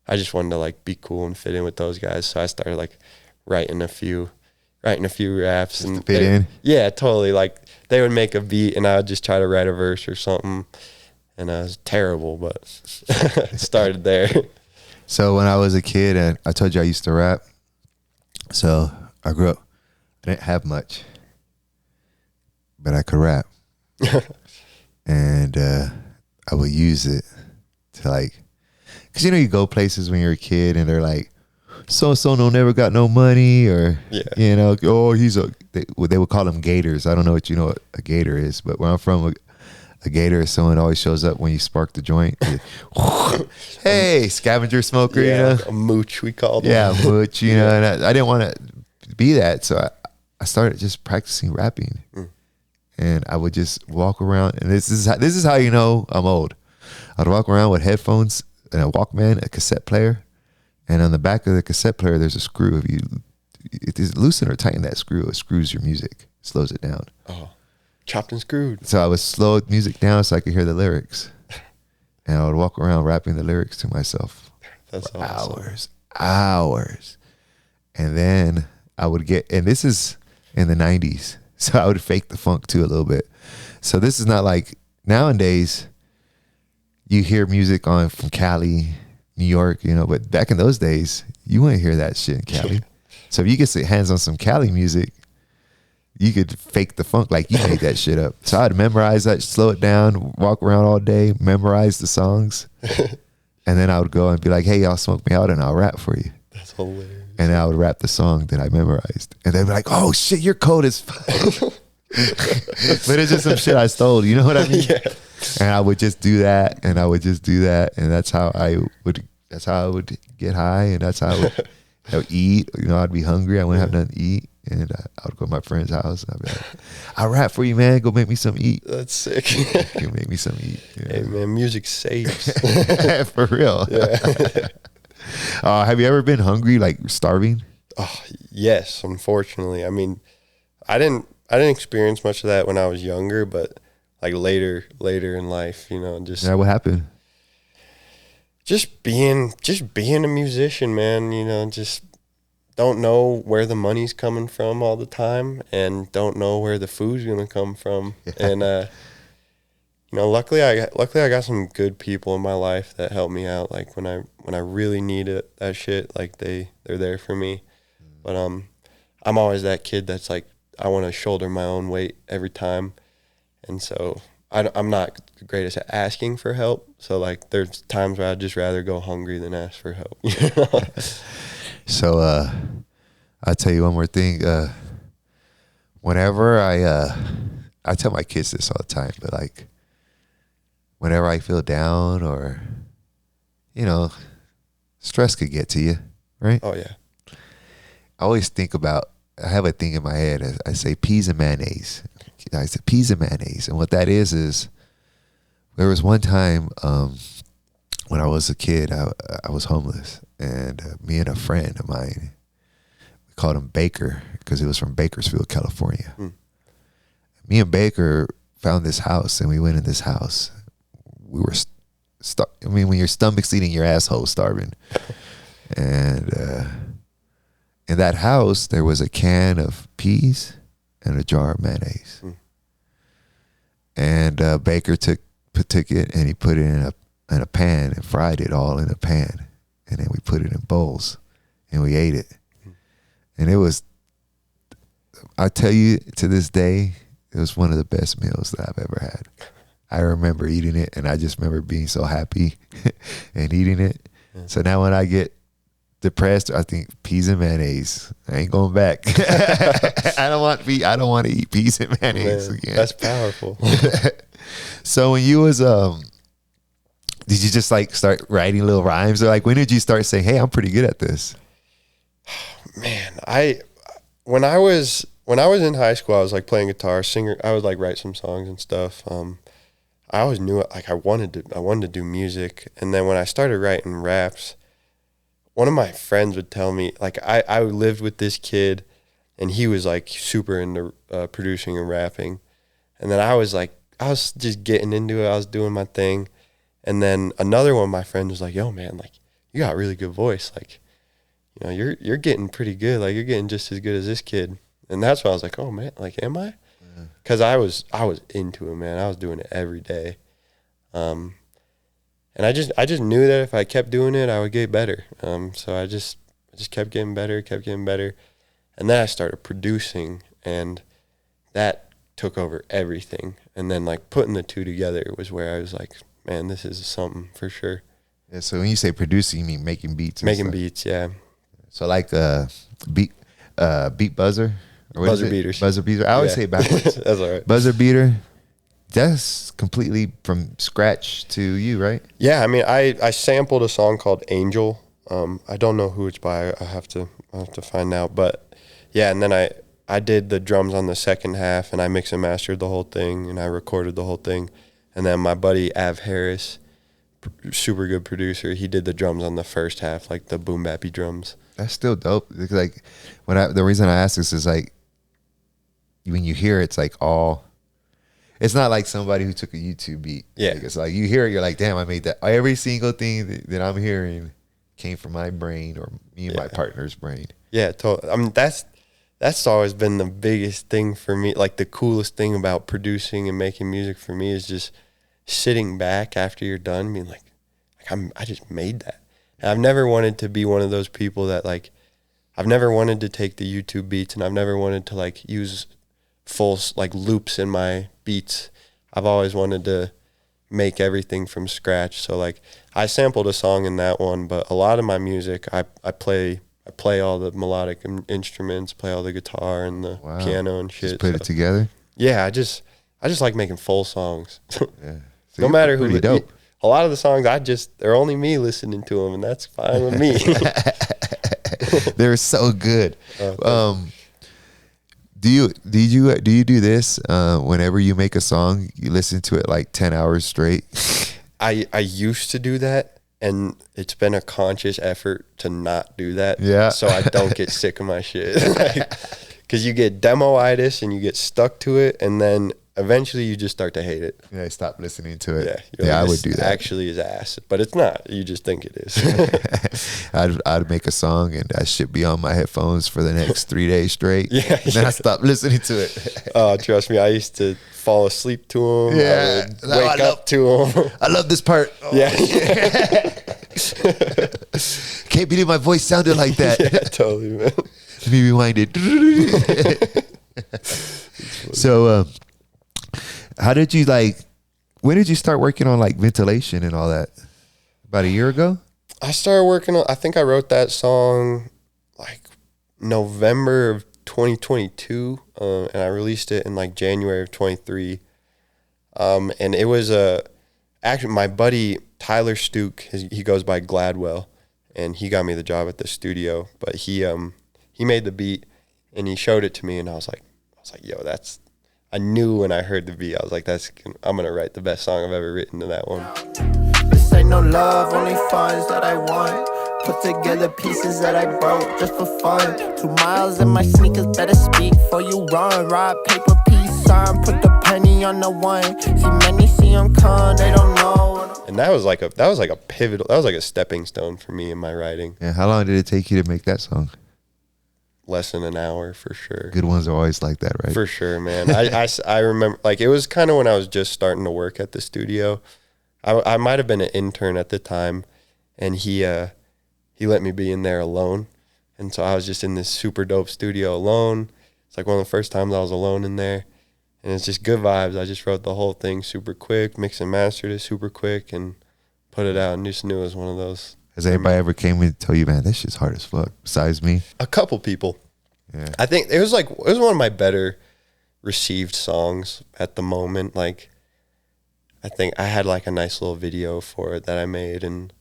I just wanted to like be cool and fit in with those guys. So I started like writing a few raps just and to fit in. Yeah, totally. Like they would make a beat and I would just try to write a verse or something, and I was terrible, but it started there. So when I was a kid, and I told you I used to rap, so I grew up, I didn't have much, but I could rap. And I would use it to like, because you go places when you're a kid and they're like, so no never got no money, or oh they would call them gators. I don't know what a gator is, but where I'm from, a gator is someone always shows up when you spark the joint. Hey, scavenger smoker, a mooch we called them. Yeah, mooch, and I didn't want to be that, so I started just practicing rapping. And I would just walk around, and this is how you know I'm old. I'd walk around with headphones and a Walkman, a cassette player, and on the back of the cassette player there's a screw. If you loosen or tighten that screw, it screws your music, slows it down. Oh, chopped and screwed. So I would slow music down so I could hear the lyrics, and I would walk around rapping the lyrics to myself. That's for awesome. hours. And then I would and this is in the 90s, so I would fake the funk too a little bit. So this is not like nowadays you hear music from Cali, New York, but back in those days, you wouldn't hear that shit in Cali. So if you get your hands on some Cali music, you could fake the funk like you made that shit up. So I'd memorize that, slow it down, walk around all day, memorize the songs. And then I would go and be like, hey, y'all smoke me out and I'll rap for you. That's hilarious. And then I would rap the song that I memorized. And they'd be like, oh shit, you're cold as fuck. But it's just some shit I stole, you know what I mean? Yeah. And I would just do that, and I would just do that, and that's how I would get high, and that's how I would eat. I'd be hungry, I wouldn't have nothing to eat, and I would go to my friend's house, and I'd be like, I'll rap for you, man, go make me some eat. That's sick. You make me some eat. Hey man, music saves. For real. Yeah. Have you ever been hungry, like starving? Oh, yes, unfortunately. I mean, I didn't experience much of that when I was younger, but like later in life, just what happened? Just being a musician, man, just don't know where the money's coming from all the time, and don't know where the food's gonna come from. Yeah. And luckily I got some good people in my life that help me out. Like when I really need it, that shit, like they're there for me. But I'm always that kid that's like, I want to shoulder my own weight every time. And so I'm not the greatest at asking for help. So like there's times where I'd just rather go hungry than ask for help. So I'll tell you one more thing. Whenever I tell my kids this all the time, but like whenever I feel down or, stress could get to you, right? Oh yeah. I always think about, I have a thing in my head. I say peas and mayonnaise. I say peas and mayonnaise. And what that is there was one time when I was a kid, I was homeless. And me and a friend of mine, we called him Baker because he was from Bakersfield, California. Me and Baker found this house, and we went in this house. We were, when your stomach's eating your asshole, starving. And in that house, there was a can of peas and a jar of mayonnaise. And Baker took it and he put it in a pan and fried it all in a pan. And then we put it in bowls and we ate it. And it was, I tell you, to this day, it was one of the best meals that I've ever had. I remember eating it, and I just remember being so happy and eating it. So now when I get depressed, I think peas and mayonnaise. I ain't going back. I don't want to eat peas and mayonnaise again. That's powerful. So when you was did you just like start writing little rhymes, or like when did you start saying, "Hey, I'm pretty good at this"? Man, when I was in high school, I was like playing guitar, singer. I would like write some songs and stuff. I always knew it. Like I wanted to do music, and then when I started writing raps, one of my friends would tell me, like I lived with this kid, and he was like super into producing and rapping, and then I was just getting into it. I was doing my thing, and then another one of my friends was like, "Yo, man, like you got a really good voice. Like, you know, you're getting pretty good. Like you're getting just as good as this kid." And that's when I was like, "Oh man, like am I?" Because I was into it, man. I was doing it every day, and I just knew that if I kept doing it, I would get better. So I just kept getting better, and then I started producing, and that took over everything. And then like putting the two together was where I was like, man, this is something for sure. Yeah. So when you say producing, you mean making beats? Making beats, yeah. So like beat buzzer. Buzzer beaters. Buzzer beater. I always say it backwards. That's all right. Buzzer beater. That's completely from scratch to you, right? Yeah, I mean, I sampled a song called Angel. I don't know who it's by. I'll have to find out. But yeah, and then I did the drums on the second half, and I mixed and mastered the whole thing, and I recorded the whole thing. And then my buddy Av Harris, super good producer, he did the drums on the first half, like the boom bappy drums. That's still dope. It's like the reason I ask this is like when you hear it, it's like all. It's not like somebody who took a YouTube beat. Yeah. Like it's like you hear it, you're like, damn, I made that. Every single thing that I'm hearing came from my brain or me and my partner's brain. Yeah, totally. I mean, that's always been the biggest thing for me. Like the coolest thing about producing and making music for me is just sitting back after you're done, being like I just made that. And I've never wanted to be one of those people that like, I've never wanted to take the YouTube beats, and I've never wanted to like use full like loops in my beats. I've always wanted to make everything from scratch. So like I sampled a song in that one, but a lot of my music I play all the melodic instruments, play all the guitar and the piano and shit. Just put it together. Yeah, I just like making full songs. Yeah. So no matter who. Dope. A lot of the songs they're only me listening to them, and that's fine with me. They're so good. Do you do this whenever you make a song? You listen to it like 10 hours straight? I used to do that, and it's been a conscious effort to not do that. Yeah. So I don't get sick of my shit. Because you get demo-itis and you get stuck to it, and then eventually you just start to hate it. Yeah, stop listening to it. Yeah, I would do that. Actually is ass, but it's not. You just think it is. I'd make a song and that should be on my headphones for the next 3 days straight. Yeah. And then I stopped listening to it. Oh, trust me, I used to fall asleep to them. Yeah. I would wake up to them. I love this part. Oh, yeah. Can't believe my voice sounded like that. Yeah, totally, man. Let me rewind it. So, how did you when did you start working on like ventilation and all that? About a year ago? I started working on, I think I wrote that song like November of 2022, and I released it in like January of 23. And it was actually my buddy Tyler Stuke, he goes by Gladwell, and he got me the job at the studio, but he made the beat and he showed it to me, and I was like, yo, I knew when I heard the beat, I was like, I'm going to write the best song I've ever written to that one. This ain't no love, only funds that I want. Put together pieces that I broke just for fun. 2 miles in my sneakers, better speak before you run. Rob paper, peace sign, put the penny on the one. See many see them come, they don't know. And that was like a pivotal, that was like a stepping stone for me in my writing. Yeah. How long did it take you to make that song? Less than an hour, for sure. Good ones are always like that, right? For sure, man. I remember, like, it was kind of when I was just starting to work at the studio. I might have been an intern at the time, and he let me be in there alone. And so I was just in this super dope studio alone. It's like one of the first times I was alone in there. And it's just good vibes. I just wrote the whole thing super quick, mixed and mastered it super quick, and put it out, and just knew it was one of those. Has anybody ever came and told you, man, this shit's hard as fuck, besides me? A couple people. Yeah. I think it was one of my better received songs at the moment. Like, I think I had like a nice little video for it that I made, and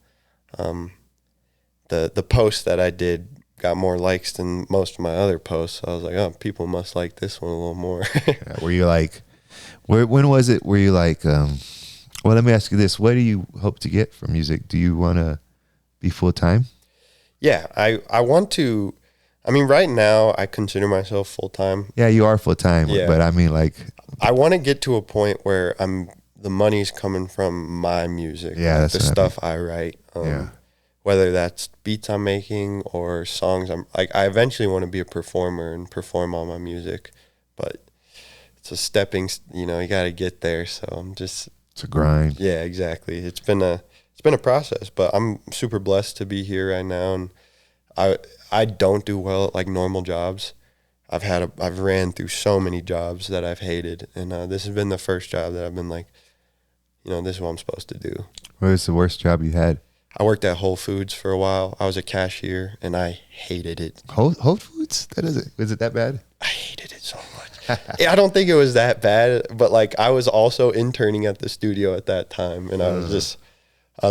the post that I did got more likes than most of my other posts. So I was like, oh, people must like this one a little more. Yeah, were you like, when was it? Were you like, well, let me ask you this: what do you hope to get from music? Do you want to be full time? Yeah, I want to. I mean, right now I consider myself full time. Yeah, you are full time. Yeah. But I mean, like, I want to get to a point where the money's coming from my music. Yeah, that's the stuff I write. Yeah. Whether that's beats I'm making or songs I eventually want to be a performer and perform all my music, but it's a stepping, you got to get there. So it's a grind. Yeah, exactly. It's been a process, but I'm super blessed to be here right now. And I don't do well at like normal jobs. I've ran through so many jobs that I've hated. And this has been the first job that I've been like, this is what I'm supposed to do. What was the worst job you had? I worked at Whole Foods for a while. I was a cashier, and I hated it. Whole Foods? Was it that bad? I hated it so much. I don't think it was that bad, but like I was also interning at the studio at that time, and I was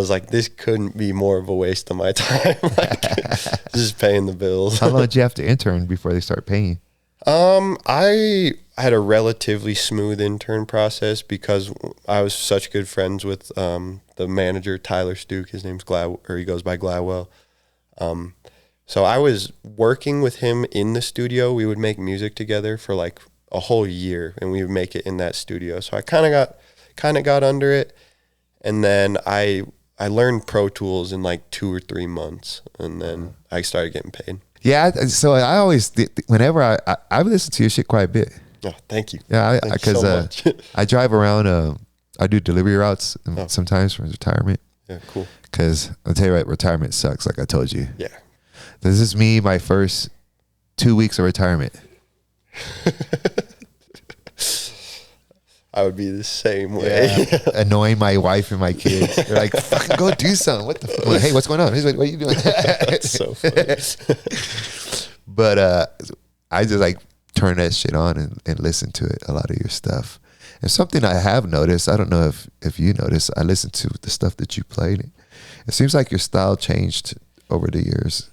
like, this couldn't be more of a waste of my time. Like, just paying the bills. How long did you have to intern before they start paying you? I had a relatively smooth intern process because I was such good friends with the manager, Tyler Stuke. His name's he goes by Gladwell. So I was working with him in the studio. We would make music together for like a whole year, and we would make it in that studio. So I kind of got under it, and then I learned Pro Tools in like 2 or 3 months, and then I started getting paid. Yeah, so I always, whenever I listen to your shit quite a bit. Oh, thank you. Yeah, because I drive around. I do delivery routes sometimes for retirement. Yeah, cool. Because I'll tell you what, retirement sucks, like I told you. Yeah. This is me, my first 2 weeks of retirement. I would be the same way. Yeah. Annoying my wife and my kids. They're like, fucking go do something. What the fuck? Like, hey, what's going on? He's like, what are you doing? That's so funny. But I just like turn that shit on and listen to it, a lot of your stuff. And something I have noticed, I don't know if you noticed, I listened to the stuff that you played. It seems like your style changed over the years.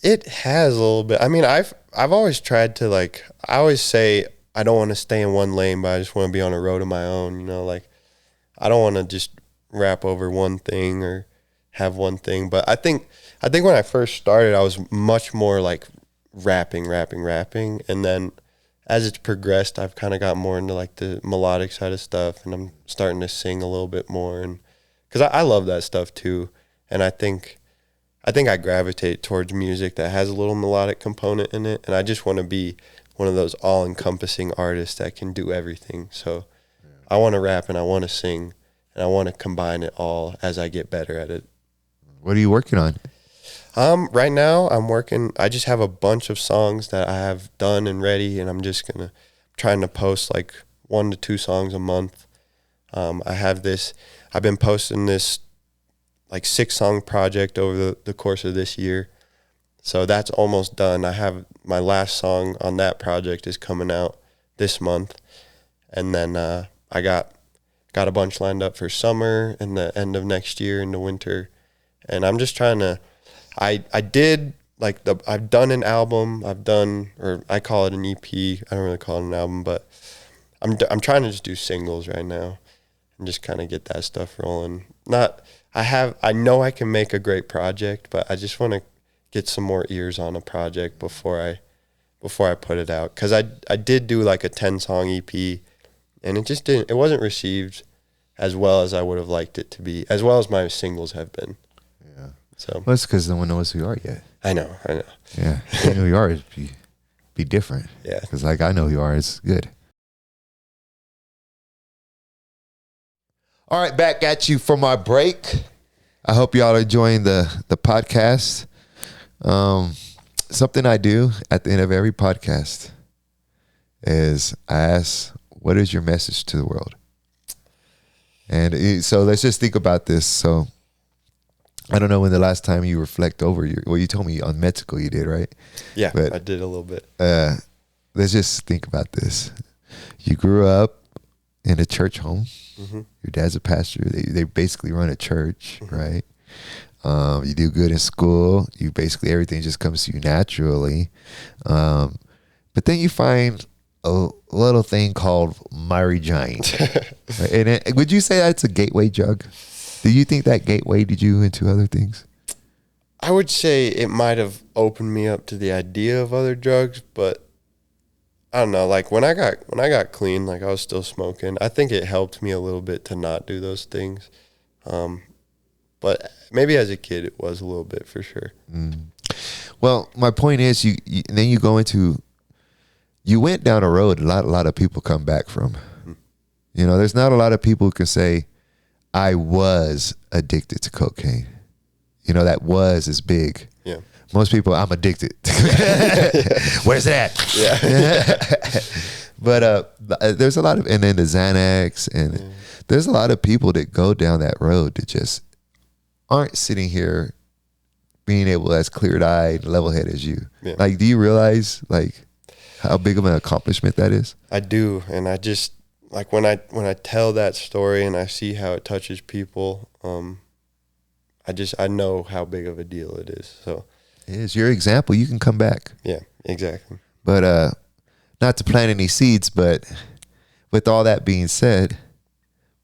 It has a little bit. I mean, I've always tried to like, I always say I don't want to stay in one lane, but I just want to be on a road of my own, like I don't want to just rap over one thing or have one thing. But I think when I first started, I was much more like rapping. And then as it's progressed, I've kind of got more into like the melodic side of stuff, and I'm starting to sing a little bit more, and because I love that stuff too. And I think I gravitate towards music that has a little melodic component in it, and I just want to be one of those all-encompassing artists that can do everything. So I want to rap and I want to sing, and I want to combine it all as I get better at it. What are you working on? Right now I just have a bunch of songs that I have done and ready, and I'm just trying to post like 1 to 2 songs a month. I've been posting this like 6-song project over the course of this year. So that's almost done. I have my last song on that project is coming out this month. And then I got a bunch lined up for summer and the end of next year into winter. And I'm just trying to, I've done an album. Or I call it an EP. I don't really call it an album, but I'm trying to just do singles right now and just kind of get that stuff rolling. I know I can make a great project, but I just want to get some more ears on a project before I put it out. Because I did do like a 10-song EP, and it wasn't received as well as I would have liked it to be, as well as my singles have been. Yeah. So well, it's because no one knows who you are yet. I know. Yeah. If you know who you are, it'd be different. Yeah. Because like I know who you are, it's good. All right, back at you from our break. I hope y'all are enjoying the podcast. Something I do at the end of every podcast is I ask, what is your message to the world? And so let's just think about this. So I don't know when the last time you reflect over you told me on Mexico you did, right? Yeah, but, I did a little bit. Let's just think about this. You grew up in a church home. Mm-hmm. Your dad's a pastor. They basically run a church, mm-hmm. right? You do good in school. You basically, everything just comes to you naturally. But then you find a little thing called Mary Giant. And would you say that's a gateway drug? Do you think that gatewayed you into other things? I would say it might have opened me up to the idea of other drugs, but I don't know. Like when I got clean, like I was still smoking. I think it helped me a little bit to not do those things. But maybe as a kid, it was a little bit for sure. Well, my point is, you then you go into, you went down a road a lot of people come back from. You know, there's not a lot of people who can say, I was addicted to cocaine. You know, that was is big. Yeah. Most people, I'm addicted. Where's that? Yeah. But there's a lot of, and then the Xanax, and there's a lot of people that go down that road that just aren't sitting here being able as clear-eyed, level-headed as you. Yeah. Like, do you realize like how big of an accomplishment that is? I do, and I just like when I tell that story and I see how it touches people, I know how big of a deal it is. So it is your example. You can come back. Yeah, exactly. But not to plant any seeds, but with all that being said,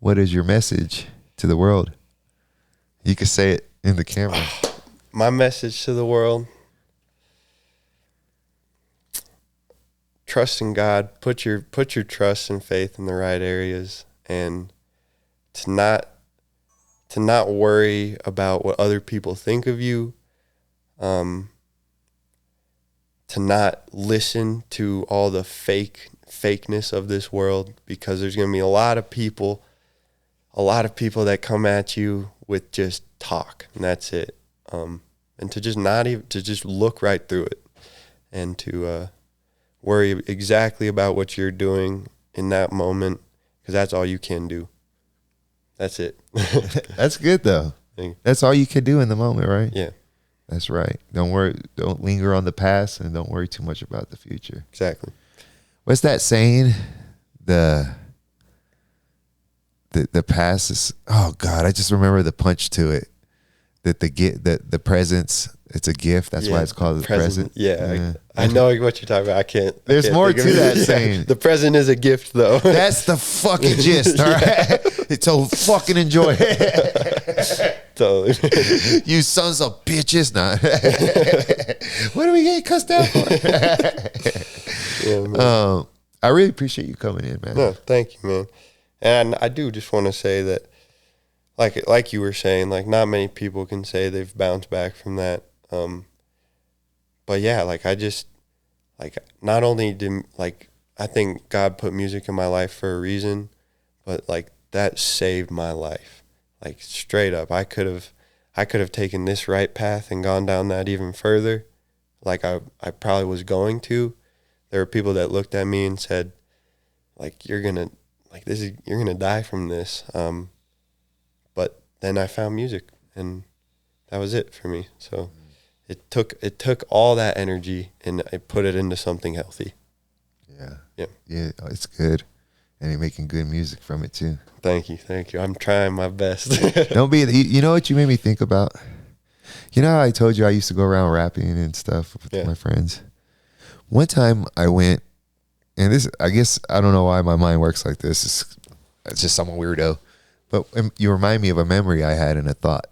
what is your message to the world? You can say it in the camera. My message to the world: trust in God. Put your trust and faith in the right areas, and to not worry about what other people think of you. To not listen to all the fakeness of this world, because there's going to be a lot of people that come at you with just talk, and that's it. And to just to just look right through it, and to worry exactly about what you're doing in that moment, because that's all you can do. That's it. That's good though. That's all you can do in the moment, right? Yeah. That's right. Don't worry. Don't linger on the past, and don't worry too much about the future. Exactly. What's that saying? The past is, oh God, I just remember the punch to it. That the presence, it's a gift. That's why it's called the present. Yeah. I know what you're talking about. There's more to that saying. The present is a gift, though. That's the fucking gist, all right? So fucking enjoy it. Totally. You sons of bitches. Nah. What are we getting cussed out for? Yeah, man. I really appreciate you coming in, man. No, thank you, man. And I do just want to say that, like you were saying, like not many people can say they've bounced back from that. But yeah, like I just, like not only did, like I think God put music in my life for a reason, but like that saved my life. Like straight up, I could have taken this right path and gone down that even further. Like I probably was going to. There were people that looked at me and said, like, you're gonna die from this. But then I found music, and that was it for me. So it took all that energy, and I put it into something healthy. Yeah. It's good, and you're making good music from it too. Thank you. I'm trying my best. Don't be. You know what you made me think about? You know how I told you I used to go around rapping and stuff with my friends. One time I went, and this, I guess, I don't know why my mind works like this. It's just some weirdo. But you remind me of a memory I had and a thought.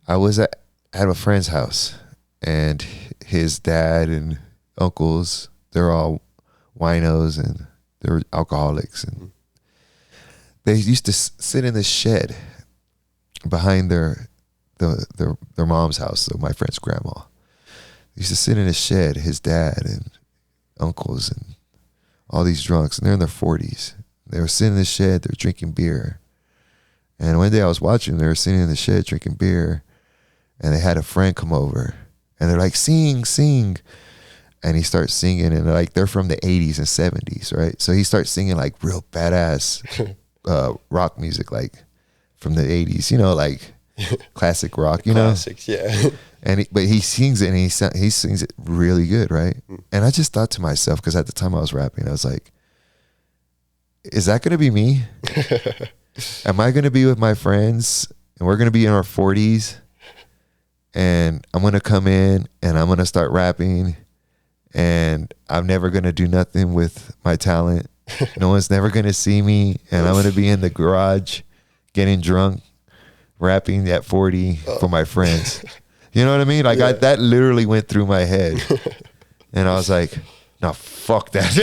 I was at a friend's house, and his dad and uncles, they're all winos and they're alcoholics. And they used to sit in the shed behind their mom's house, so my friend's grandma. They used to sit in the shed, his dad and uncles and all these drunks, and they're in their 40s. They were sitting in the shed, they were drinking beer. And one day I was watching them, they were sitting in the shed drinking beer, and they had a friend come over, and they're like, sing. And he starts singing, and they're from the 80s and 70s, right? So he starts singing like real badass rock music, like from the 80s, you know, like classic rock, Classics, yeah. but he sings it, and he sings it really good, right? And I just thought to myself, because at the time I was rapping, I was like, is that going to be me? Am I going to be with my friends, and we're going to be in our 40s, and I'm going to come in and I'm going to start rapping, and I'm never going to do nothing with my talent. No one's never going to see me, and I'm going to be in the garage getting drunk, rapping at 40 for my friends. You know what I mean? Like, that literally went through my head. And I was like, no, fuck that.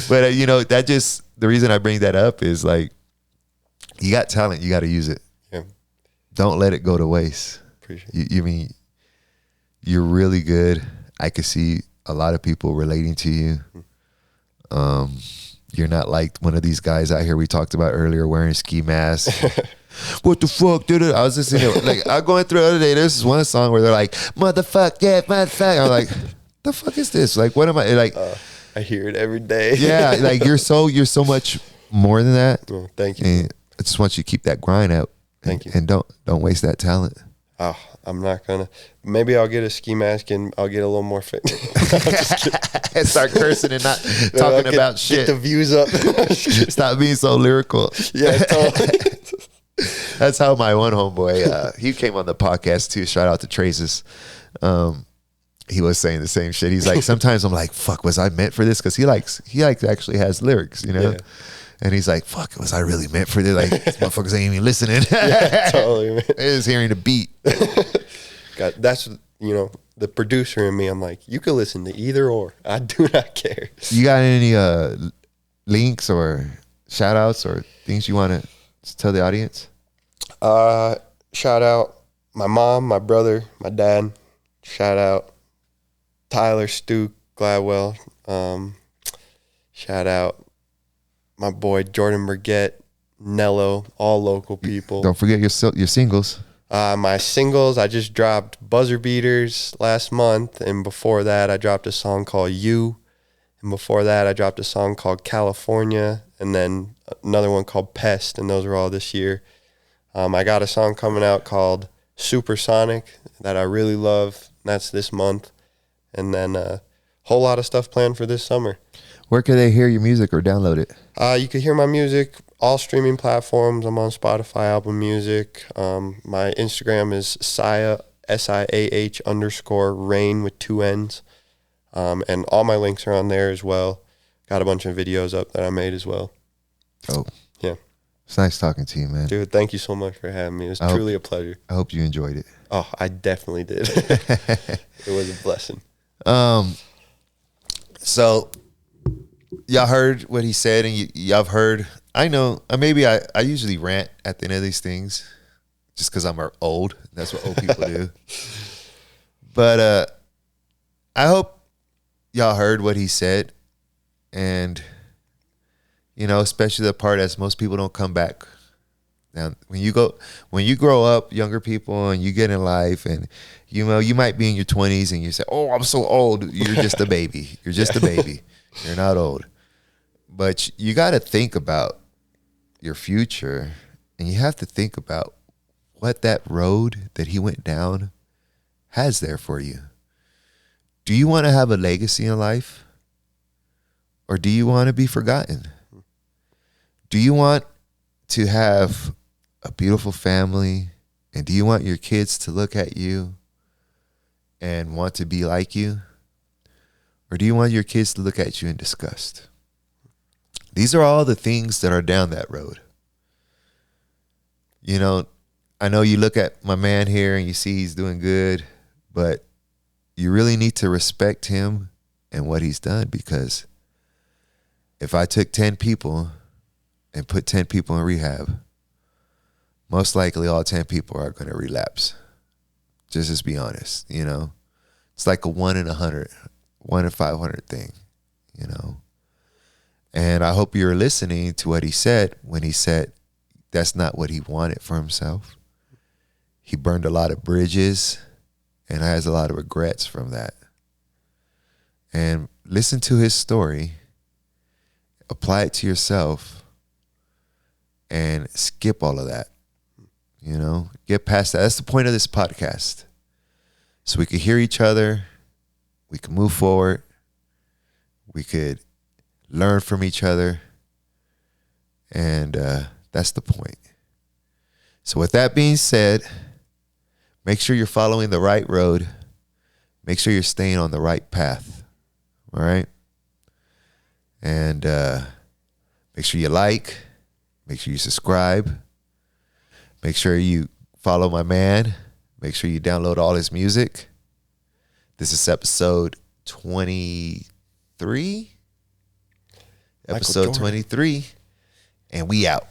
But, that just, the reason I bring that up is like, you got talent, you got to use it. Yeah. Don't let it go to waste. Appreciate it. You mean, you're really good. I could see a lot of people relating to you. You're not like one of these guys out here we talked about earlier wearing ski masks. What the fuck, dude? I was listening to like I'm going through the other day. There's this one song where they're like, motherfucker, yeah, motherfucker. I'm like, the fuck is this? Like, what am I like? I hear it every day. Yeah, like you're so much more than that. Oh, thank you. And I just want you to keep that grind up. Thank you. And don't waste that talent. Oh, I'm not gonna. Maybe I'll get a ski mask and I'll get a little more fit. And start cursing and not talking about shit. Get the views up. Stop being so lyrical. Yeah, totally. That's how my one homeboy, he came on the podcast too. Shout out to Traces. He was saying the same shit. He's like, sometimes I'm like, fuck, was I meant for this? Because he actually has lyrics, Yeah. And he's like, fuck, was I really meant for this? Like, these motherfuckers ain't even listening. Yeah, totally, man. They're just hearing the beat. That's, the producer in me. I'm like, you can listen to either or. I do not care. You got any links or shout outs or things you want to tell the audience? Shout out my mom, my brother, my dad. Shout out Tyler, Stu, Gladwell. Shout out my boy Jordan Burgett, Nello, all local people. Don't forget your singles. My singles, I just dropped Buzzer Beaters last month, and before that I dropped a song called You, and before that I dropped a song called California, and then another one called Pest, and those are all this year. I got a song coming out called Supersonic that I really love, and that's this month, and then a whole lot of stuff planned for this summer. Where can they hear your music or download it? You can hear my music, all streaming platforms. I'm on Spotify, Apple Music. My Instagram is Siah, SIAH _ with 2 N's. And all my links are on there as well. Got a bunch of videos up that I made as well. Oh. Yeah. It's nice talking to you, man. Dude, thank you so much for having me. It was truly a pleasure. I hope you enjoyed it. Oh, I definitely did. It was a blessing. So y'all heard what he said, and y'all have heard. I know, maybe I usually rant at the end of these things just because I'm old. That's what old people do. But I hope y'all heard what he said, and especially the part as most people don't come back. Now, when you grow up, younger people, and you get in life, and you might be in your 20s, and you say, "Oh, I'm so old." You're just a baby. You're just a baby. You're not old. But you got to think about your future, and you have to think about what that road that he went down has there for you. Do you want to have a legacy in life, or do you want to be forgotten? Do you want to have a beautiful family, and do you want your kids to look at you and want to be like you? Or do you want your kids to look at you in disgust? These are all the things that are down that road. I know you look at my man here and you see he's doing good, but you really need to respect him and what he's done, because if I took 10 people and put 10 people in rehab, most likely all 10 people are going to relapse. Just be honest, It's like a 1 in 100, 1 in 500 thing, And I hope you're listening to what he said when he said that's not what he wanted for himself. He burned a lot of bridges and has a lot of regrets from that. And listen to his story, apply it to yourself, and skip all of that. You know, get past that. That's the point of this podcast. So we could hear each other. We could move forward. We could learn from each other. And that's the point. So with that being said, make sure you're following the right road. Make sure you're staying on the right path. All right? And make sure you like. Make sure you subscribe. Make sure you follow my man. Make sure you download all his music. This is episode 23. Episode 23. And we out.